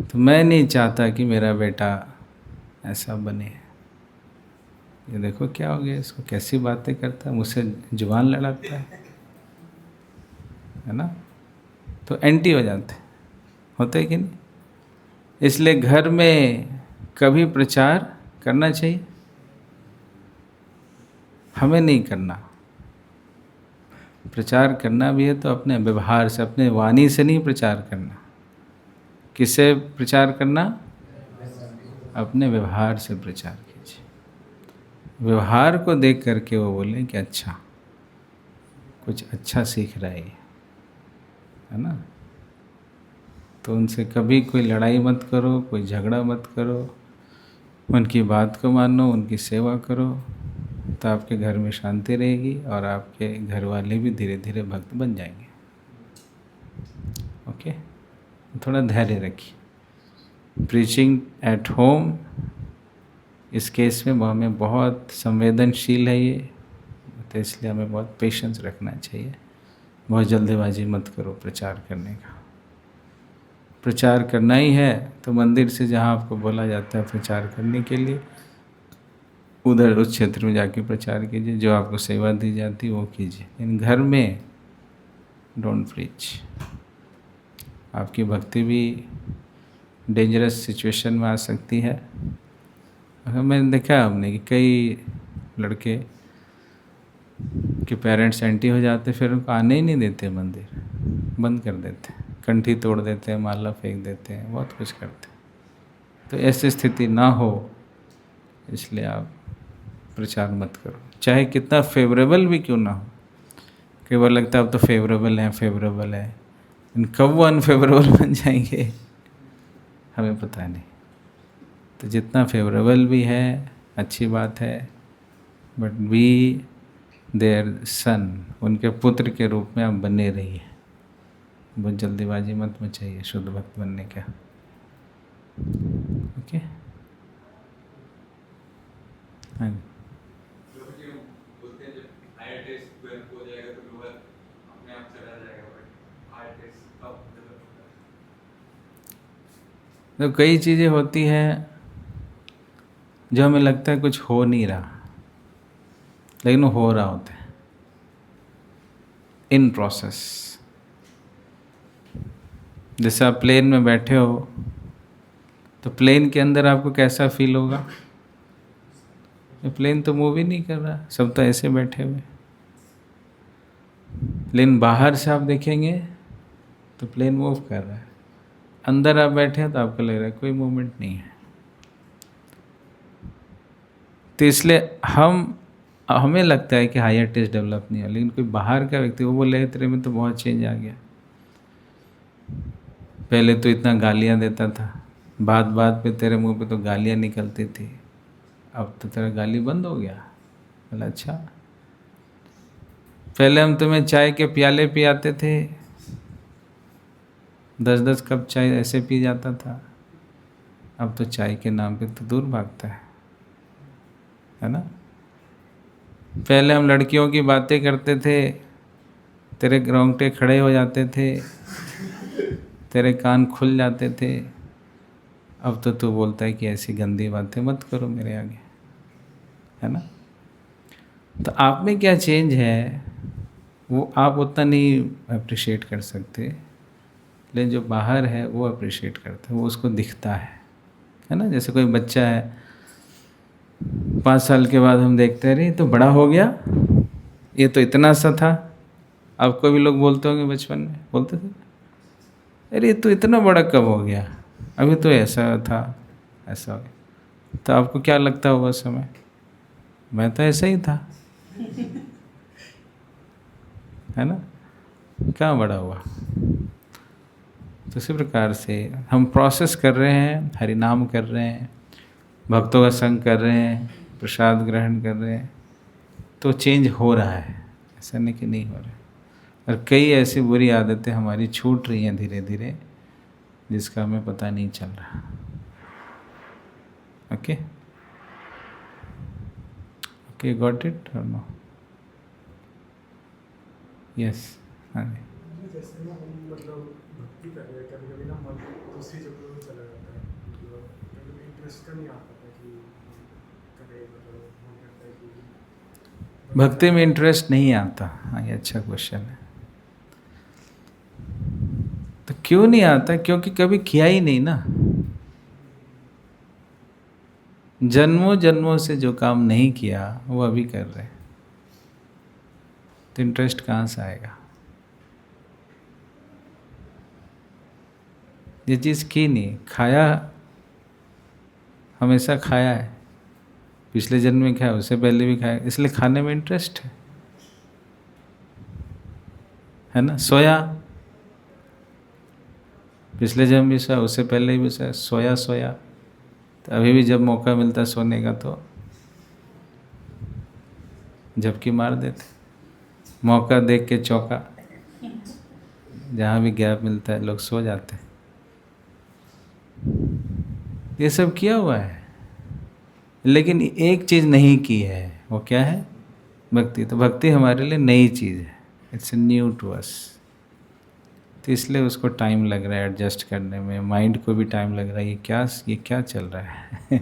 तो मैं नहीं चाहता कि मेरा बेटा ऐसा बने। ये देखो क्या हो गया इसको, कैसी बातें करता है, मुझसे जुबान लड़ाता है ना। तो एंटी हो जाते हैं, होते कि नहीं? इसलिए घर में कभी प्रचार करना चाहिए? हमें नहीं करना। प्रचार करना भी है तो अपने व्यवहार से, अपने वाणी से नहीं प्रचार करना। किससे प्रचार करना? अपने व्यवहार से प्रचार कीजिए। व्यवहार को देख करके वो बोले कि अच्छा, कुछ अच्छा सीख रहा है ना। तो उनसे कभी कोई लड़ाई मत करो, कोई झगड़ा मत करो, उनकी बात को मानो, उनकी सेवा करो, तो आपके घर में शांति रहेगी और आपके घर वाले भी धीरे धीरे भक्त बन जाएंगे। ओके, थोड़ा धैर्य रखिए। प्रीचिंग एट होम, इस केस में हमें बहुत संवेदनशील है ये, तो इसलिए हमें बहुत पेशेंस रखना चाहिए। बहुत जल्दबाजी मत करो प्रचार करने का। प्रचार करना ही है तो मंदिर से जहाँ आपको बोला जाता है प्रचार करने के लिए, उधर उस क्षेत्र में जाके प्रचार कीजिए। जो आपको सेवा दी जाती है वो कीजिए, लेकिन घर में डोंट प्रीच। आपकी भक्ति भी डेंजरस सिचुएशन में आ सकती है। मैंने देखा हमने कि कई लड़के के पेरेंट्स एंटी हो जाते, फिर उनको आने ही नहीं देते, मंदिर बंद कर देते, कंठी तोड़ देते हैं, माला फेंक देते हैं, बहुत कुछ करते हैं। तो ऐसी स्थिति ना हो इसलिए आप प्रचार मत करो, चाहे कितना फेवरेबल भी क्यों ना हो। कई बार लगता है अब तो फेवरेबल है, कब वो अनफेवरेबल बन जाएंगे हमें पता नहीं। तो जितना फेवरेबल भी है अच्छी बात है, बट बी देयर सन, उनके पुत्र के रूप में आप बने रहिए। बहुत जल्दीबाजी मत मचाइए शुद्ध भक्त बनने का। ओके, हाँ तो कई चीज़ें होती हैं जो हमें लगता है कुछ हो नहीं रहा, लेकिन वो हो रहा होता है इन प्रोसेस। जैसे आप प्लेन में बैठे हो तो प्लेन के अंदर आपको कैसा फील होगा? ये प्लेन तो मूव ही नहीं कर रहा, सब तो ऐसे बैठे हुए। लेकिन बाहर से आप देखेंगे तो प्लेन मूव कर रहा है, अंदर आप बैठे हैं तो आपको लग रहा है कोई मूवमेंट नहीं है। तो इसलिए हमें लगता है कि हायर टेस्ट डेवलप नहीं हो, लेकिन कोई बाहर का व्यक्ति वो बोले तेरे में तो बहुत चेंज आ गया, पहले तो इतना गालियां देता था, बात बात पे तेरे मुंह पे तो गालियां निकलती थी, अब तो तेरा गाली बंद हो गया। बोला अच्छा, पहले हम तुम्हें चाय के प्याले पियाते थे, 10-10 कप चाय ऐसे पी जाता था, अब तो चाय के नाम पे तो दूर भागता है ना। पहले हम लड़कियों की बातें करते थे, तेरे रोंगटे खड़े हो जाते थे, तेरे कान खुल जाते थे, अब तो तू बोलता है कि ऐसी गंदी बातें मत करो मेरे आगे, है ना। तो आप में क्या चेंज है वो आप उतना नहीं अप्रिशिएट कर सकते, लेकिन जो बाहर है वो अप्रिशिएट करता है, वो उसको दिखता है ना। जैसे कोई बच्चा है 5 साल के बाद हम देखते हैं, अरे तो बड़ा हो गया, ये तो इतना सा था। आपको भी लोग बोलते होंगे, बचपन में बोलते थे, अरे तो इतना बड़ा कब हो गया, अभी तो ऐसा था, ऐसा हो गया। तो आपको क्या लगता होगा उस समय? मैं तो ऐसा ही था, है ना, कहाँ बड़ा हुआ। तो इसी प्रकार से हम प्रोसेस कर रहे हैं, हरि नाम कर रहे हैं, भक्तों का संग कर रहे हैं, प्रसाद ग्रहण कर रहे हैं, तो चेंज हो रहा है, ऐसा नहीं कि नहीं हो रहा है। और कई ऐसी बुरी आदतें हमारी छूट रही हैं धीरे धीरे, जिसका हमें पता नहीं चल रहा। ओके ओके, गॉट इट और नो? यस, हाँ जी। जैसे ना हम मतलब भक्ति कर रहे हैं, कभी कभी ना मन दूसरी जगह में चला जाता है, मतलब कभी इंटरेस्ट का नहीं आता था कि करें, मतलब मन करता है कि भक्ति में इंटरेस्ट नहीं आता। हाँ, ये अच्छा क्वेश्चन है। तो क्यों नहीं आता? क्योंकि कभी किया ही नहीं ना। जन्मों जन्मों से जो काम नहीं किया वो अभी कर रहे हैं, तो इंटरेस्ट कहाँ से आएगा? ये चीज़ की नहीं, खाया हमेशा खाया है, पिछले जन्म में खाया, उससे पहले भी खाया, इसलिए खाने में इंटरेस्ट है ना। सोया, पिछले जन्म भी सोया, उससे पहले भी सोया। तो अभी भी जब मौका मिलता है सोने का तो झपकी मार देते, मौका देख के चौका, जहाँ भी गैप मिलता है लोग सो जाते हैं। ये सब किया हुआ है, लेकिन एक चीज़ नहीं की है, वो क्या है? भक्ति। तो भक्ति हमारे लिए नई चीज़ है, इट्स न्यू टू अस। तो इसलिए उसको टाइम लग रहा है एडजस्ट करने में, माइंड को भी टाइम लग रहा है, ये क्या चल रहा है।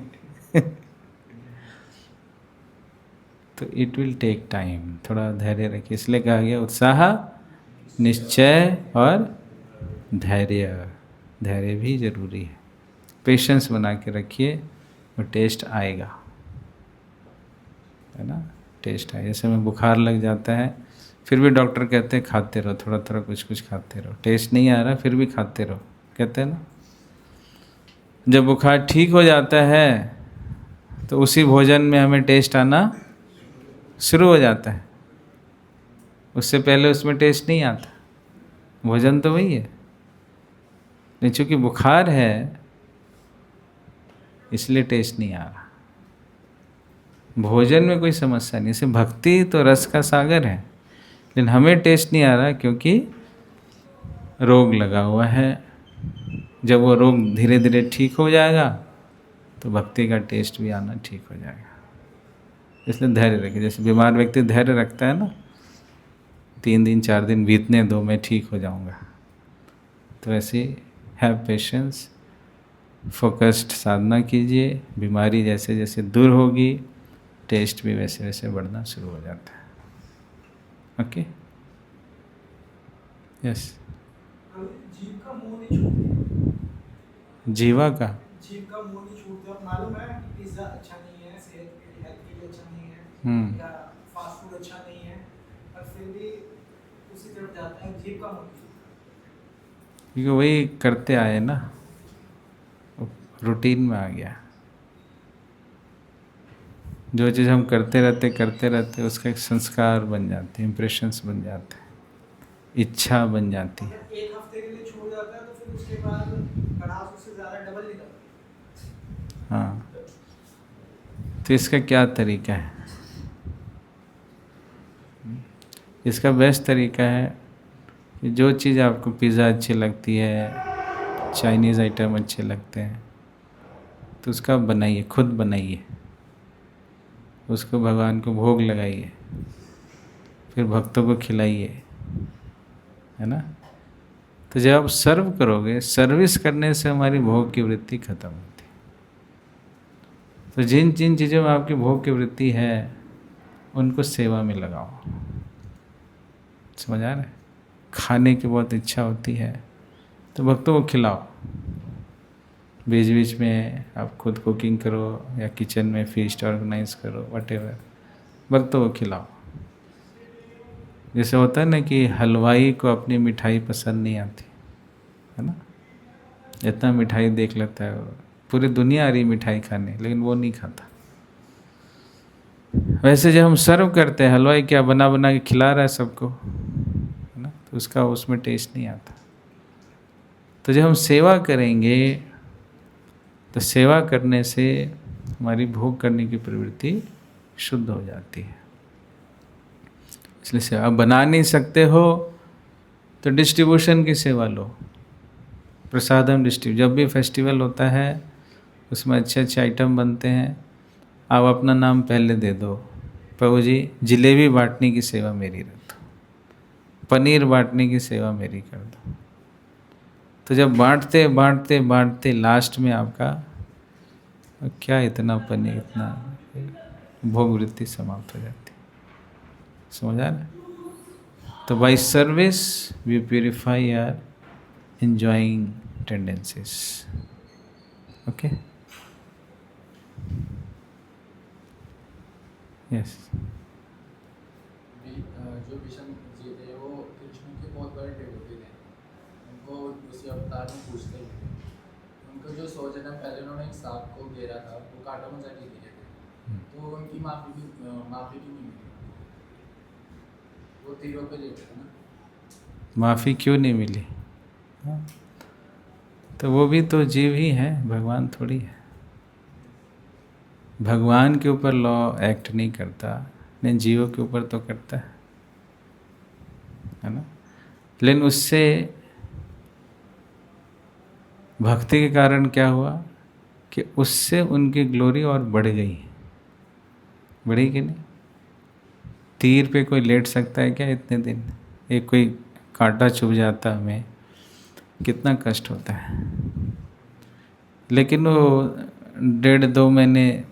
तो इट विल टेक टाइम, थोड़ा धैर्य रखिए। इसलिए कहा गया उत्साह, निश्चय और धैर्य। धैर्य भी जरूरी है, पेशेंस बना के रखिए, और टेस्ट आएगा, है ना। टेस्ट आएगा। जैसे में बुखार लग जाता है, फिर भी डॉक्टर कहते हैं खाते रहो, थोड़ा थोड़ा कुछ खाते रहो, टेस्ट नहीं आ रहा फिर भी खाते रहो, कहते हैं ना। जब बुखार ठीक हो जाता है तो उसी भोजन में हमें टेस्ट आना शुरू हो जाता है, उससे पहले उसमें टेस्ट नहीं आता। भोजन तो वही है, नहीं चूँकि बुखार है इसलिए टेस्ट नहीं आ रहा। भोजन में कोई समस्या नहीं, इसे भक्ति तो रस का सागर है, लेकिन हमें टेस्ट नहीं आ रहा क्योंकि रोग लगा हुआ है। जब वो रोग धीरे धीरे ठीक हो जाएगा तो भक्ति का टेस्ट भी आना ठीक हो जाएगा। इसलिए धैर्य रखिए। जैसे बीमार व्यक्ति धैर्य रखता है ना, 3 दिन 4 दिन बीतने दो, मैं ठीक हो जाऊंगा, तो ऐसे हैव पेशेंस, फोकस्ड साधना कीजिए, बीमारी जैसे जैसे दूर होगी टेस्ट भी वैसे वैसे बढ़ना शुरू हो जाता है। Okay, yes. जीव का मुंह नहीं छूटता, जीवा का जीव का मुंह नहीं छूटता। मालूम है कि पिज्जा अच्छा नहीं है, सेहत के लिए, हेल्थ के लिए अच्छा नहीं है, या फास्ट फूड अच्छा नहीं है, पर फिर भी उसी तरफ जाता है। जीव का मुंह नहीं छूटता, क्योंकि वही करते आए ना, रूटीन में आ गया। जो चीज़ हम करते रहते उसका एक संस्कार बन जाते हैं, इम्प्रेशंस बन जाते हैं, इच्छा बन जाती है। अगर एक हफ्ते के लिए छूट जाता है तो फिर उसके बाद कड़ास उससे ज़्यादा डबल निकलता है। हाँ, तो इसका क्या तरीका है? इसका बेस्ट तरीका है कि जो चीज़ आपको पिज़्ज़ा अच्छी लगती है, चाइनीज़ आइटम अच्छे लगते हैं, तो उसका बनाइए, खुद बनाइए, उसको भगवान को भोग लगाइए, फिर भक्तों को खिलाइए, है ना। तो जब आप सर्व करोगे, सर्विस करने से हमारी भोग की वृत्ति खत्म होती है। तो जिन जिन चीज़ों में आपकी भोग की वृत्ति है उनको सेवा में लगाओ। समझ आ रहा है? खाने की बहुत इच्छा होती है तो भक्तों को खिलाओ, बीच बीच में आप खुद कुकिंग करो या किचन में फीस्ट ऑर्गेनाइज करो, व्हाटएवर, भक्तों को खिलाओ। जैसे होता है ना कि हलवाई को अपनी मिठाई पसंद नहीं आती, है ना, इतना मिठाई देख लेता है, पूरी दुनिया आ रही मिठाई खाने, लेकिन वो नहीं खाता। वैसे जब हम सर्व करते हैं, हलवाई क्या बना बना के खिला रहा है सबको, है ना, तो उसका उसमें टेस्ट नहीं आता। तो जब हम सेवा करेंगे तो सेवा करने से हमारी भोग करने की प्रवृत्ति शुद्ध हो जाती है। इसलिए सेवा बना नहीं सकते हो तो डिस्ट्रीब्यूशन की सेवा लो, प्रसादम डिस्ट्रीब्यूट। जब भी फेस्टिवल होता है उसमें अच्छे अच्छे आइटम बनते हैं, आप अपना नाम पहले दे दो, प्रभु जी जलेबी बांटने की सेवा मेरी रख दो, पनीर बांटने की सेवा मेरी कर दो। तो जब बांटते बांटते बांटते लास्ट में आपका क्या इतना पनीर, इतना भोग वृत्ति समाप्त हो जाती। समझ आ रहा? तो by service we purify our enjoying tendencies. Okay? Yes. जो विष्णु जी थे वो कृष्ण के बहुत बड़े डिवोटी थे, उनको उसी अवतार में पूछते भी थे। उनको जो 100 जन्म पहले उन्होंने एक सांप को घेरा था, वो कांटों में जाके गिरे थे, तो उनकी माफी क्यों नहीं मिली? वो तीरों पे लेटे थे ना, माफ़ी क्यों नहीं मिली? तो वो भी तो जीव ही है, भगवान थोड़ी है। भगवान के ऊपर लॉ एक्ट नहीं करता, नहीं जीवों के ऊपर तो करता है ना। लेकिन उससे भक्ति के कारण क्या हुआ कि उससे उनकी ग्लोरी और बढ़ गई। बढ़ी कि नहीं? तीर पे कोई लेट सकता है क्या इतने दिन? एक कोई कांटा चुभ जाता हमें, कितना कष्ट होता है। लेकिन वो 1.5-2 महीने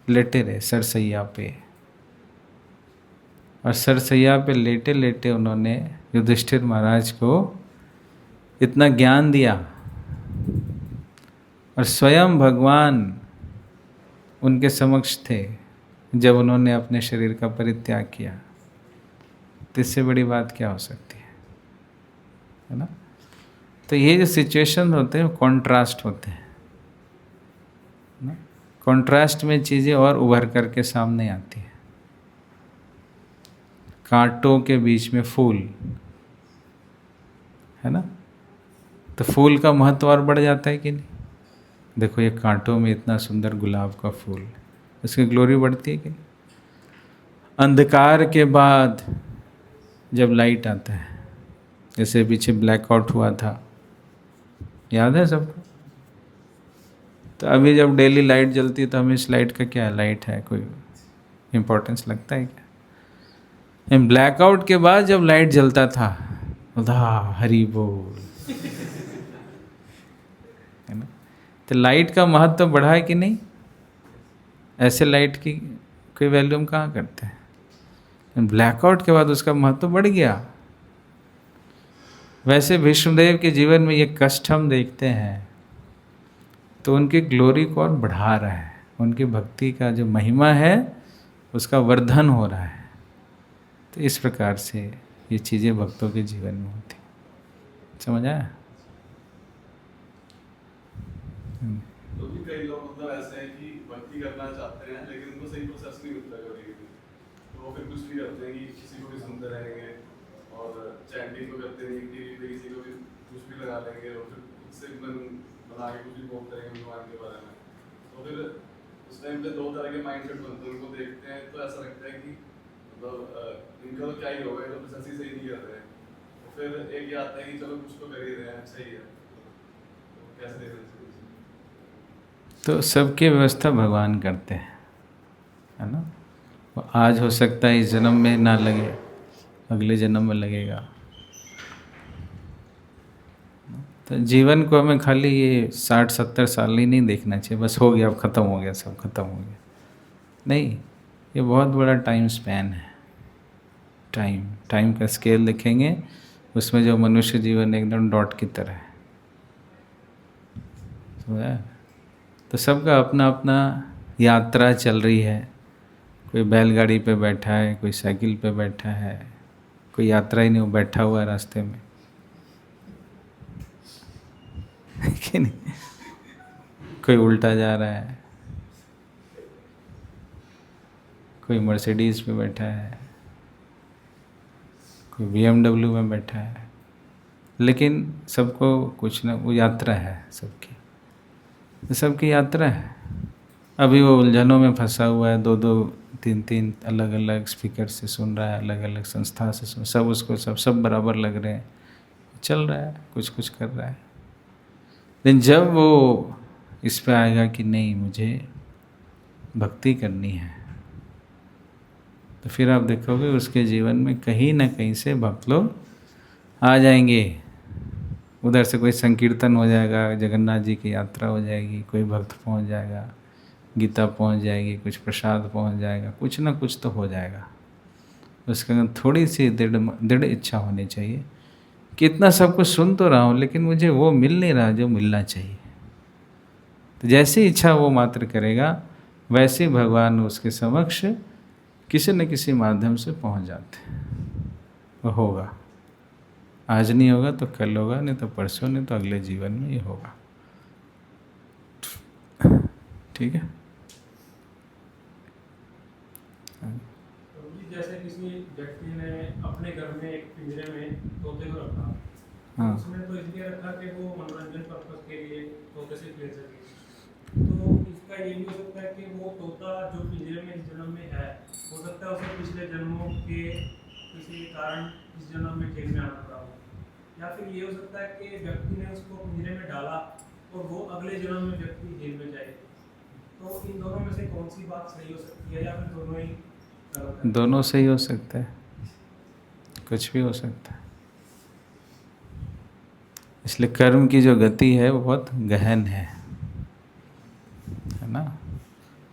लेटे रहे सरसैया पे, और सरसैया पे लेटे लेटे उन्होंने युधिष्ठिर महाराज को इतना ज्ञान दिया, और स्वयं भगवान उनके समक्ष थे जब उन्होंने अपने शरीर का परित्याग किया। तो इससे बड़ी बात क्या हो सकती है ना। तो ये जो सिचुएशन होते हैं कॉन्ट्रास्ट होते हैं ना, कॉन्ट्रास्ट में चीज़ें और उभर करके सामने आती हैं। कांटों के बीच में फूल है ना, तो फूल का महत्व और बढ़ जाता है कि नहीं? देखो ये कांटों में इतना सुंदर गुलाब का फूल, उसकी ग्लोरी बढ़ती है कि नहीं? अंधकार के बाद जब लाइट आता है, जैसे पीछे ब्लैकआउट हुआ था, याद है सबको? तो अभी जब डेली लाइट जलती है तो हमें इस लाइट का क्या है, लाइट है, कोई इम्पोर्टेंस लगता है क्या? ब्लैकआउट के बाद जब लाइट जलता था, हरि बोल, है ना। तो लाइट का महत्व बढ़ा है कि नहीं? ऐसे लाइट की कोई वैल्यू हम कहाँ करते हैं? ब्लैकआउट के बाद उसका महत्व बढ़ गया। वैसे भीष्मदेव के जीवन में ये कष्ट हम देखते हैं तो उनकी ग्लोरी को और बढ़ा रहा है, उनकी भक्ति का जो महिमा है उसका वर्धन हो रहा है। तो इस प्रकार से ये चीज़ें भक्तों के जीवन में होती। समझ आया? तो भी कई लोग मतलब ऐसे हैं कि भक्ति करना चाहते हैं लेकिन उनको सही प्रोसेस नहीं मिलता कभी, तो वो फिर कुछ भी करते हैं कि किसी को भी सुनते रहेंगे और चैंटिंग को करते रहेंगे, टीवी पे किसी को भी कुछ भी लगा लेंगे और फिर उससे मन बना के कुछ भी बोलते रहेंगे भगवान के बारे में। तो फिर उस टाइम पे दो तरह के माइंडसेट बनते हैं, उनको देखते हैं तो ऐसा लगता है कि मतलब इनका तो क्या ही होगा, तो प्रोसेस ही सही नहीं कर रहे हैं। तो फिर एक ये आता है कि चलो कुछ तो कर ही रहे हैं, सही है, तो कैसे देखना चाहिए? तो सबकी व्यवस्था भगवान करते हैं, है ना। वो आज हो सकता है इस जन्म में ना लगे, अगले जन्म में लगेगा। तो जीवन को हमें खाली ये 60-70 साल ही नहीं देखना चाहिए, बस हो गया अब ख़त्म हो गया, सब ख़त्म हो गया। नहीं, ये बहुत बड़ा टाइम स्पैन है। टाइम का स्केल देखेंगे उसमें जो मनुष्य जीवन एकदम डॉट की तरह है। समझा? तो सबका अपना अपना यात्रा चल रही है। कोई बैलगाड़ी पे बैठा है, कोई साइकिल पे बैठा है, कोई यात्रा ही नहीं, वो बैठा हुआ है रास्ते में कि नहीं? कोई उल्टा जा रहा है, कोई मर्सिडीज पे बैठा है, कोई BMW में बैठा है, लेकिन सबको कुछ ना, वो यात्रा है सबकी, सबकी यात्रा है। अभी वो उलझनों में फंसा हुआ है, 2-2, 3-3 अलग अलग स्पीकर से सुन रहा है, अलग अलग संस्था से सुन, सब उसको सब बराबर लग रहे हैं, चल रहा है, कुछ कर रहा है। लेकिन जब वो इस पे आएगा कि नहीं मुझे भक्ति करनी है, तो फिर आप देखोगे उसके जीवन में कहीं ना कहीं से भक्त लोग आ जाएंगे। उधर से कोई संकीर्तन हो जाएगा, जगन्नाथ जी की यात्रा हो जाएगी, कोई भक्त पहुंच जाएगा, गीता पहुंच जाएगी, कुछ प्रसाद पहुंच जाएगा, कुछ ना कुछ तो हो जाएगा। उसके अंदर थोड़ी सी दृढ़ इच्छा होनी चाहिए कि इतना सब कुछ सुन तो रहा हूँ लेकिन मुझे वो मिल नहीं रहा जो मिलना चाहिए। तो जैसी इच्छा वो मात्र करेगा वैसे भगवान उसके समक्ष किसी न किसी माध्यम से पहुंच जाते हैं। वो होगा, आज नहीं होगा तो कल होगा, नहीं तो परसों, नहीं तो अगले जीवन में ये होगा। ठीक है। जैसे किसी व्यक्ति ने अपने घर में एक पिंजरे में तोते को रखा, हाँ। उसने तो इसलिए रखा कि वो मनोरंजन पर्पस के लिए तोते से खेल सके। तो इसका ये भी हो सकता है कि वो तोता जो पिंजरे में इस जन्म में है, हो सकता है उसे पिछले जन्मों के किसी कारण इस जन्म में खेल में आना पड़ा हो, या फिर ये हो सकता है कि व्यक्ति ने उसको पिंजरे में डाला और वो अगले जन्म में व्यक्ति जेल में जाए। तो इन दोनों में से कौन सी बात सही हो सकती है, या फिर दोनों ही गलत है? दोनों सही हो सकता है, कुछ भी हो सकता है। इसलिए कर्म की जो गति है वो बहुत गहन है ना।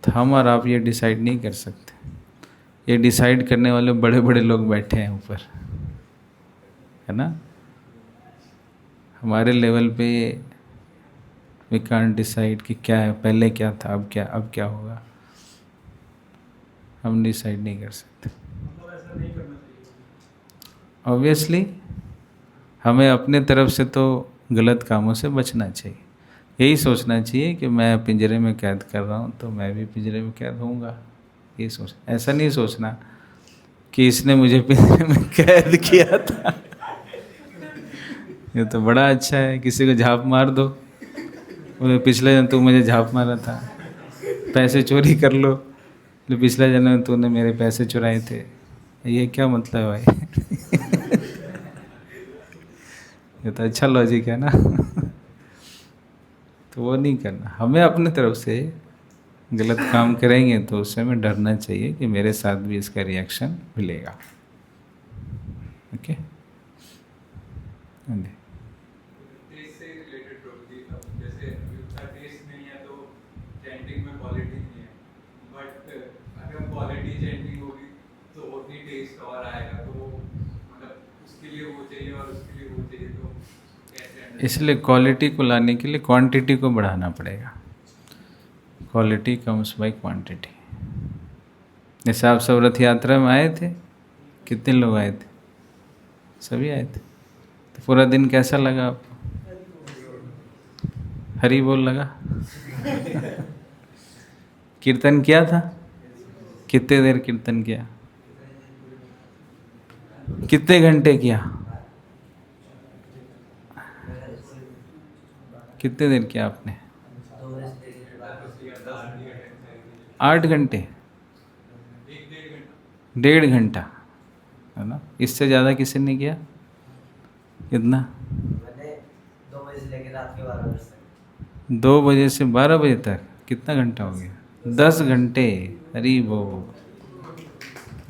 तो हम और आप ये डिसाइड नहीं कर सकते, ये डिसाइड करने वाले बड़े बड़े लोग बैठे हैं ऊपर, है ना। हमारे लेवल पे वी कांट डिसाइड कि क्या है, पहले क्या था, अब क्या होगा, हम डिसाइड नहीं कर सकते। मतलब ऐसा नहीं करना चाहिए। ऑब्वियसली हमें अपने तरफ से तो गलत कामों से बचना चाहिए। यही सोचना चाहिए कि मैं पिंजरे में कैद कर रहा हूँ तो मैं भी पिंजरे में कैद होऊंगा। ये सोच, ऐसा नहीं सोचना कि इसने मुझे पिंजरे में कैद किया था ये तो बड़ा अच्छा है, किसी को झाप मार दो, पिछले जन्म तू मुझे झाप मारा था, पैसे चोरी कर लो, तो पिछले जन्म में तूने मेरे पैसे चुराए थे। ये क्या मतलब भाई ये तो अच्छा लॉजिक है ना तो वो नहीं करना। हमें अपने तरफ से गलत काम करेंगे तो उससे हमें डरना चाहिए कि मेरे साथ भी इसका रिएक्शन मिलेगा। ओके। टेस्ट से रिलेटेड प्रॉपर्टी, जैसे टेस्ट चैंटिंग में क्वालिटी नहीं है, बट अगर क्वालिटी चैंटिंग होगी तो उतनी टेस्ट और आएगा, तो मतलब उसके लिए वो चाहिए और उसके लिए वो चाहिए, तो कैसे? इसलिए क्वालिटी को लाने के लिए क्वांटिटी को बढ़ाना पड़ेगा। Quality comes by quantity. जैसे आप सब रथ यात्रा में आए थे, कितने लोग आए थे? सभी आए थे। तो पूरा दिन कैसा लगा आपको? हरी बोल लगा? कीर्तन किया था? कितने देर कीर्तन किया? कितने घंटे किया? कितने देर किया आपने? 8 घंटे? 1.5 घंटा, है ना? इससे ज़्यादा किसी ने किया? कितना? 2 बजे से लेकर रात के 12 बजे तक। 2 बजे से 12 बजे तक कितना घंटा हो गया? 10 घंटे। हरी बोल।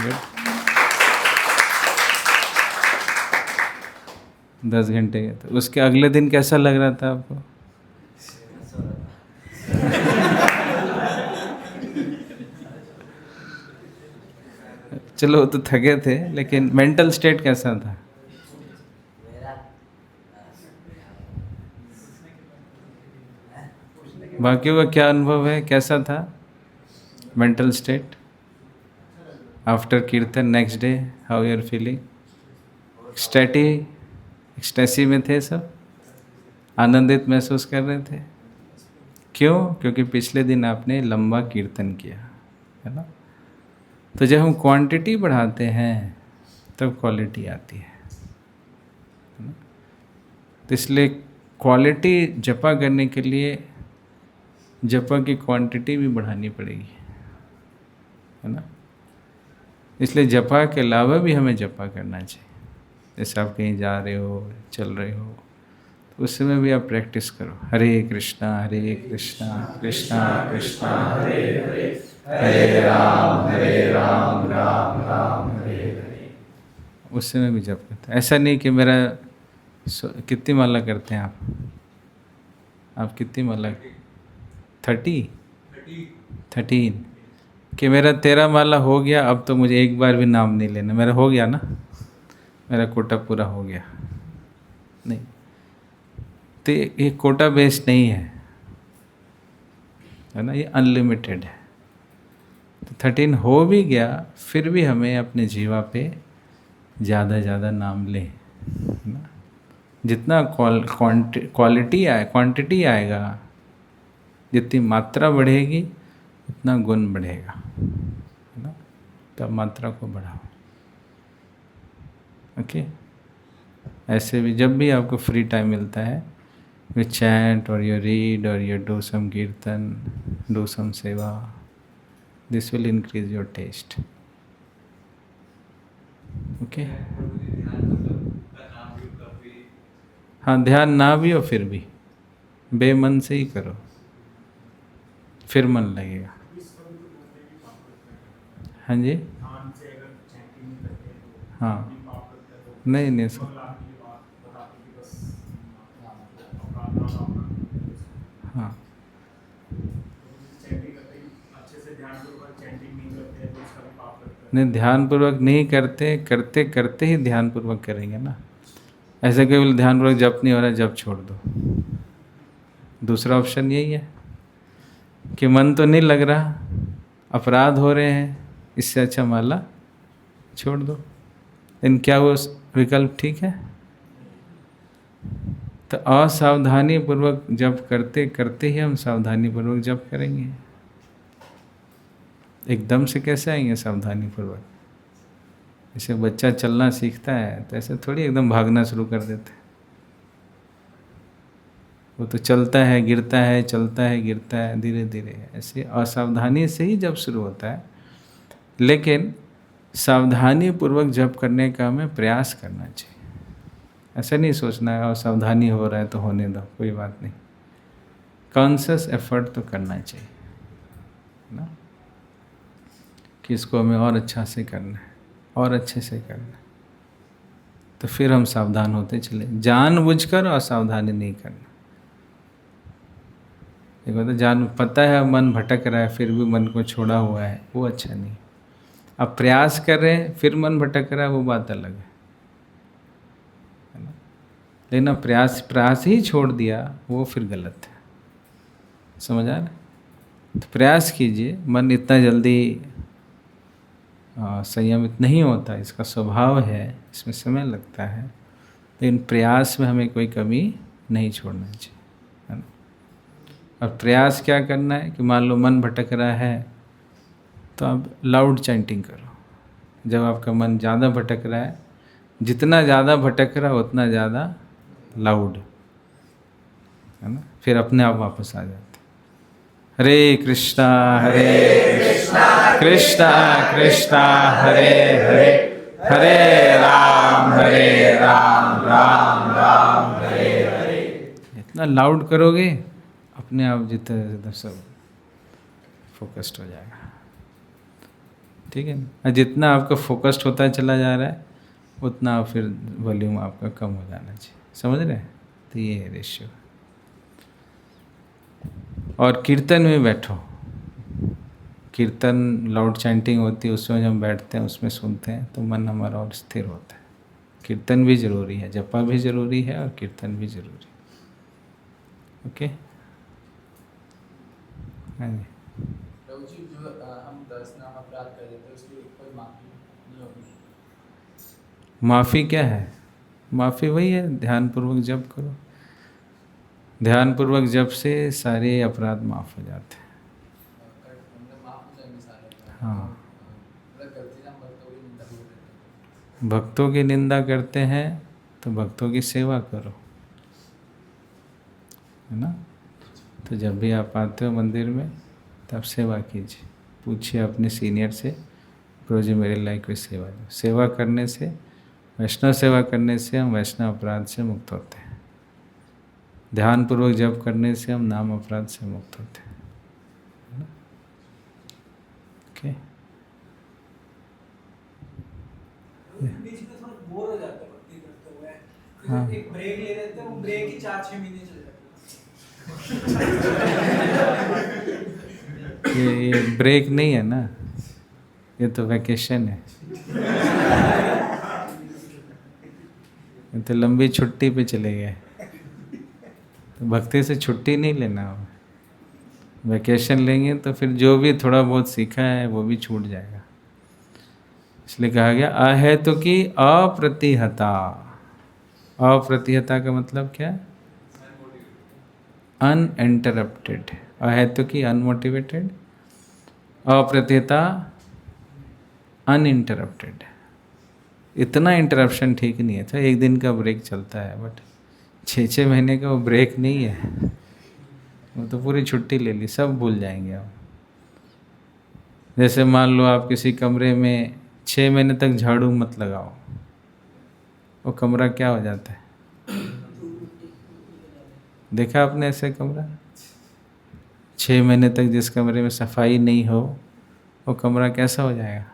गुड। 10 घंटे। तो उसके अगले दिन कैसा लग रहा था आपको? चलो वो तो थके थे, लेकिन मेंटल स्टेट कैसा था? मेरा बाकियों का क्या अनुभव है, कैसा था mental state after kirtan? Next day how you are feeling? Ecstasy में थे सब? आनंदित महसूस कर रहे थे? क्यों? क्योंकि पिछले दिन आपने लंबा कीर्तन किया, है ना? तो जब हम क्वांटिटी बढ़ाते हैं तब क्वालिटी आती है ना? तो इसलिए क्वालिटी जपा करने के लिए जपा की क्वांटिटी भी बढ़ानी पड़ेगी, है ना? इसलिए जपा के अलावा भी हमें जपा करना चाहिए। जैसे आप कहीं जा रहे हो, चल रहे हो, तो उस समय भी आप प्रैक्टिस करो, हरे कृष्णा कृष्णा कृष्णा हरे हरे, हरे राम राम राम हरे हरे। उस समय भी जप करते। ऐसा नहीं कि मेरा कितनी माला करते हैं आप कितनी माला? 13 कि मेरा 13 माला हो गया, अब तो मुझे एक बार भी नाम नहीं लेना, मेरा हो गया ना, मेरा कोटा पूरा हो गया। नहीं, तो ये कोटा बेस्ड नहीं है ना, ये अनलिमिटेड है। तो 13 हो भी गया, फिर भी हमें अपने जीवा पे ज़्यादा नाम लें, है ना? जितना क्वांटिटी आएगा, जितनी मात्रा बढ़ेगी उतना गुण बढ़ेगा, है ना? तब मात्रा को बढ़ाओ। ओके? ऐसे भी जब भी आपको फ्री टाइम मिलता है, you chant or you read or you do some kirtan, do some seva. This will increase your taste. Okay? हाँ, ध्यान ना भी हो फिर भी बेमन से ही करो, फिर मन लगेगा। हाँ जी? हाँ, नहीं सर। हाँ, नहीं, ध्यानपूर्वक नहीं करते, करते करते ही ध्यानपूर्वक करेंगे ना। ऐसे केवल ध्यानपूर्वक जप नहीं हो रहा, जप छोड़ दो। दूसरा ऑप्शन यही है कि मन तो नहीं लग रहा, अपराध हो रहे हैं, इससे अच्छा माला छोड़ दो। लेकिन क्या वो विकल्प ठीक है? तो असावधानी पूर्वक जप करते करते ही हम सावधानी पूर्वक जप करेंगे। एकदम से कैसे आएंगे सावधानी पूर्वक? जैसे बच्चा चलना सीखता है तो ऐसे थोड़ी एकदम भागना शुरू कर देते हैं। वो तो चलता है, गिरता है, चलता है, गिरता है, धीरे धीरे। ऐसे असावधानी से ही जप शुरू होता है। लेकिन सावधानी पूर्वक जप करने का हमें प्रयास करना चाहिए। ऐसा नहीं सोचना है और सावधानी हो रहा है तो होने दो, कोई बात नहीं। कॉन्शियस एफर्ट तो करना चाहिए ना, कि इसको हमें और अच्छा से करना है, और अच्छे से करना है। तो फिर हम सावधान होते चले, जानबूझकर असावधानी नहीं करना। एक बात जान पता है मन भटक रहा है फिर भी मन को छोड़ा हुआ है, वो अच्छा नहीं। अब प्रयास कर रहे हैं फिर मन भटक रहा है, वो बात अलग है ना। लेकिन अब प्रयास ही छोड़ दिया, वो फिर गलत है। समझ आ रहा है? तो प्रयास कीजिए। मन इतना जल्दी संयमित नहीं होता, इसका स्वभाव है, इसमें समय लगता है, लेकिन प्रयास में हमें कोई कमी नहीं छोड़ना चाहिए, है ना। और प्रयास क्या करना है कि मान लो मन भटक रहा है तो आप लाउड चैंटिंग करो। जब आपका मन ज़्यादा भटक रहा है, जितना ज़्यादा भटक रहा है उतना ज़्यादा लाउड, है ना, फिर अपने आप वापस आ जाते। हरे कृष्णा कृष्णा कृष्णा हरे हरे, हरे राम राम राम हरे हरे। इतना लाउड करोगे अपने आप जितना सब फोकस्ड हो जाएगा, ठीक है ना। जितना आपका फोकस्ड होता चला जा रहा है उतना फिर वॉल्यूम आपका कम हो जाना चाहिए। समझ रहे हैं? तो ये है रेशियो। और कीर्तन में बैठो, कीर्तन लाउड चैंटिंग होती है, उसमें जब हम बैठते हैं उसमें सुनते हैं तो मन हमारा और स्थिर होता है। कीर्तन भी जरूरी है, जपा भी जरूरी है और कीर्तन भी जरूरी है। ओके, हाँ जी। प्रभु जी, जो हम 10 नाम अपराध कर देते हैं उसकी कोई माफी नहीं होगी? माफ़ी क्या है? माफ़ी वही है, ध्यानपूर्वक जप करो। ध्यानपूर्वक जप से सारे अपराध माफ़ हो जाते हैं। हाँ, भक्तों की निंदा करते हैं तो भक्तों की सेवा करो, है ना। तो जब भी आप आते हो मंदिर में तब सेवा कीजिए, पूछिए अपने सीनियर से, प्रभु जी मेरे लायक कोई सेवा दो। सेवा करने से, वैष्णव सेवा करने से हम वैष्णव अपराध से मुक्त होते हैं। ध्यानपूर्वक जप करने से हम नाम अपराध से मुक्त होते हैं, है ना। ओके, बीच में थोड़ा बोर हो जाते हैं भक्ति करते हुए, हाँ। एक ब्रेक ले लेते हैं, वो ब्रेक ही 4-6 महीने चल जाते हैं। ये ब्रेक नहीं है ना, ये तो वैकेशन है। ये तो लंबी छुट्टी पे चले गए। तो भक्ति से छुट्टी नहीं लेना हो, वैकेशन लेंगे तो फिर जो भी थोड़ा बहुत सीखा है वो भी छूट जाएगा। इसलिए कहा गया अहेतु की अप्रतिहता। अप्रतिहता का मतलब क्या? अनइंटरप्टेड। अहेतु की अनमोटिवेटेड, अप्रतिहता अनइंटरप्टेड। इतना इंटरप्शन ठीक नहीं है। तो एक दिन का ब्रेक चलता है, बट 6-6 महीने का वो ब्रेक नहीं है। वो तो पूरी छुट्टी ले ली, सब भूल जाएंगे आप। जैसे मान लो आप किसी कमरे में 6 महीने तक झाड़ू मत लगाओ, वो कमरा क्या हो जाता है? देखा आपने ऐसे कमरा? 6 महीने तक जिस कमरे में सफाई नहीं हो वो कमरा कैसा हो जाएगा?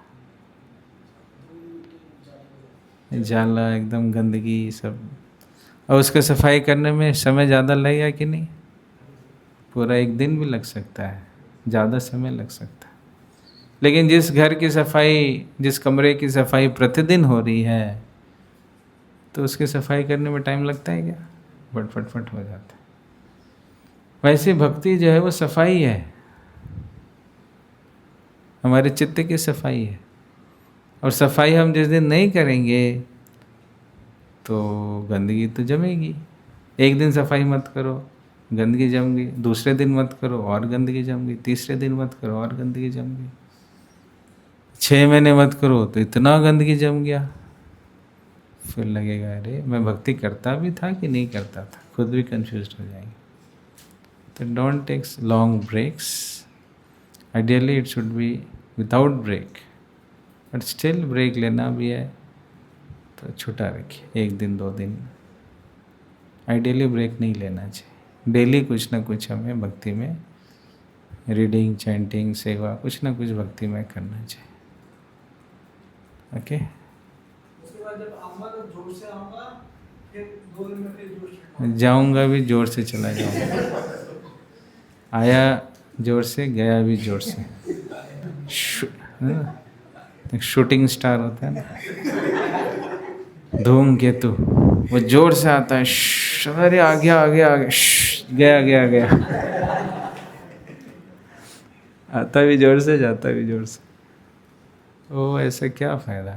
जाला, एकदम गंदगी सब। और उसके सफाई करने में समय ज़्यादा लगेगा कि नहीं? पूरा एक दिन भी लग सकता है, ज़्यादा समय लग सकता है। लेकिन जिस घर की सफाई, जिस कमरे की सफाई प्रतिदिन हो रही है, तो उसकी सफाई करने में टाइम लगता है क्या? फट हो जाता है। वैसे भक्ति जो है वो सफाई है, हमारे चित्त की सफाई है। और सफाई हम जिस दिन नहीं करेंगे तो गंदगी तो जमेगी। एक दिन सफाई मत करो, गंदगी जम गई। दूसरे दिन मत करो और गंदगी जम गई। तीसरे दिन मत करो और गंदगी जम गई। 6 महीने मत करो तो इतना गंदगी जम गया, फिर लगेगा अरे मैं भक्ति करता भी था कि नहीं करता था, खुद भी कंफ्यूज हो जाएंगे। तो don't take long breaks. Ideally it should be without break, but still break लेना भी है तो छुटा रखिए, 1 दिन 2 दिन। आइडियली ब्रेक नहीं लेना चाहिए। डेली कुछ ना कुछ हमें भक्ति में, रीडिंग, चैंटिंग, सेवा, कुछ ना कुछ भक्ति में करना चाहिए। ओके, उसके बाद जब आऊँगा तो जोर से आऊँगा, फिर 2 दिन में फिर जोर से जाऊँगा भी जोर से चला जाऊँगा। आया जोर से, गया भी जोर से। एक शूटिंग स्टार होता है ना, धूमकेतु, वो जोर से आता है, अरे आ गया आ गया आ गया, गया गया गया, आता भी जोर से, जाता भी जोर से। ओ ऐसे क्या फायदा?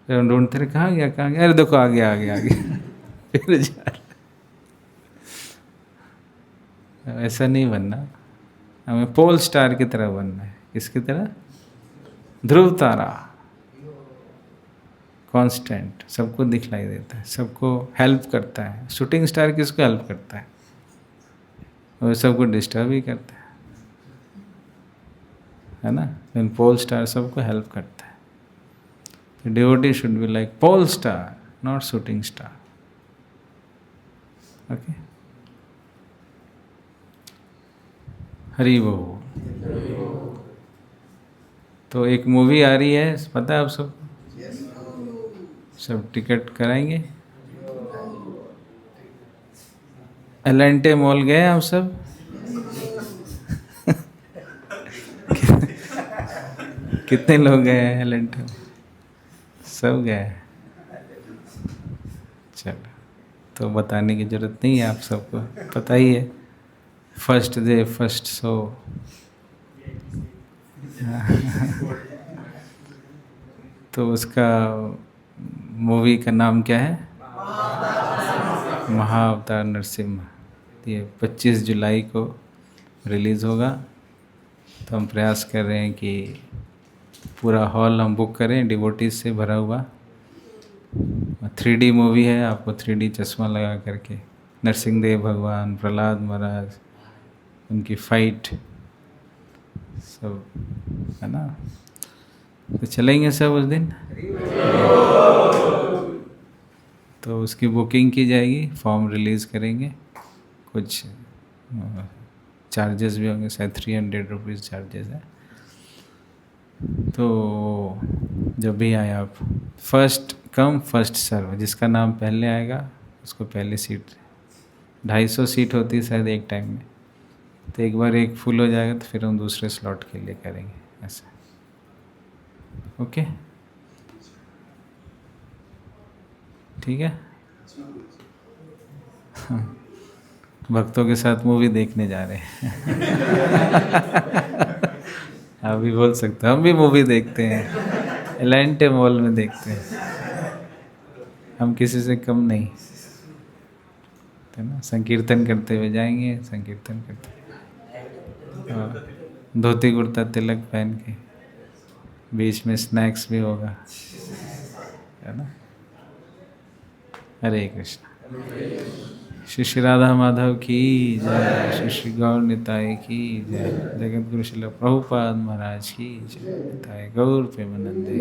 फिर हम ढूंढते रहे, कहाँ गया कहाँ गया, अरे देखो आ गया आ गया आ गया। फिर जा रहा। ऐसा नहीं बनना, हमें पोल स्टार की तरह बनना है। किसकी तरह? ध्रुव तारा, कांस्टेंट, सबको दिखलाई देता है, सबको हेल्प करता है। शूटिंग स्टार किसको हेल्प करता है? और सबको डिस्टर्ब ही करता है ना। लेकिन पोल स्टार सबको हेल्प करता है। तो devotee should be like pole star, not shooting star. Okay, Hari बोल। तो एक मूवी आ रही है, पता है आप सब? सब टिकट कराएंगे? एलेंटे मॉल गए आप सब? कितने लोग गए हैं एलेंटे? सब गए। चलो, तो बताने की जरूरत नहीं है, आप सबको पता ही है। First day first show. तो उसका मूवी का नाम क्या है? महाअवतार नरसिम्हा। ये 25 जुलाई को रिलीज़ होगा। तो हम प्रयास कर रहे हैं कि पूरा हॉल हम बुक करें, डिवोटीज से भरा हुआ। 3D मूवी है, आपको 3D चश्मा लगा करके नरसिंहदेव भगवान, प्रहलाद महाराज, उनकी फाइट सब है ना। तो चलेंगे सब उस दिन। तो उसकी बुकिंग की जाएगी, फॉर्म रिलीज़ करेंगे। कुछ चार्जेस भी होंगे, शायद 300 रुपीज़ चार्जेस है। तो जब भी आए आप, फर्स्ट कम फर्स्ट सर्व, जिसका नाम पहले आएगा उसको पहले सीट। 250 सीट होती है शायद एक टाइम में। तो एक बार एक फुल हो जाएगा तो फिर हम दूसरे स्लॉट के लिए करेंगे ऐसा। ओके, ठीक है। भक्तों के साथ मूवी देखने जा रहे हैं। आप भी बोल सकते हो, हम भी मूवी देखते हैं, एलेंटे मॉल में देखते हैं। हम किसी से कम नहीं, है ना। संकीर्तन करते हुए जाएंगे, संकीर्तन करते, धोती कुर्ता तिलक पहन के, बीच में स्नैक्स भी होगा, है ना। हरे कृष्ण। श्री श्री राधा माधव की जय, श्री श्री गौर निताय की जय, जगत गुरु श्रील प्रभुपाद महाराज की जय, निताय गौर प्रेमानंदे।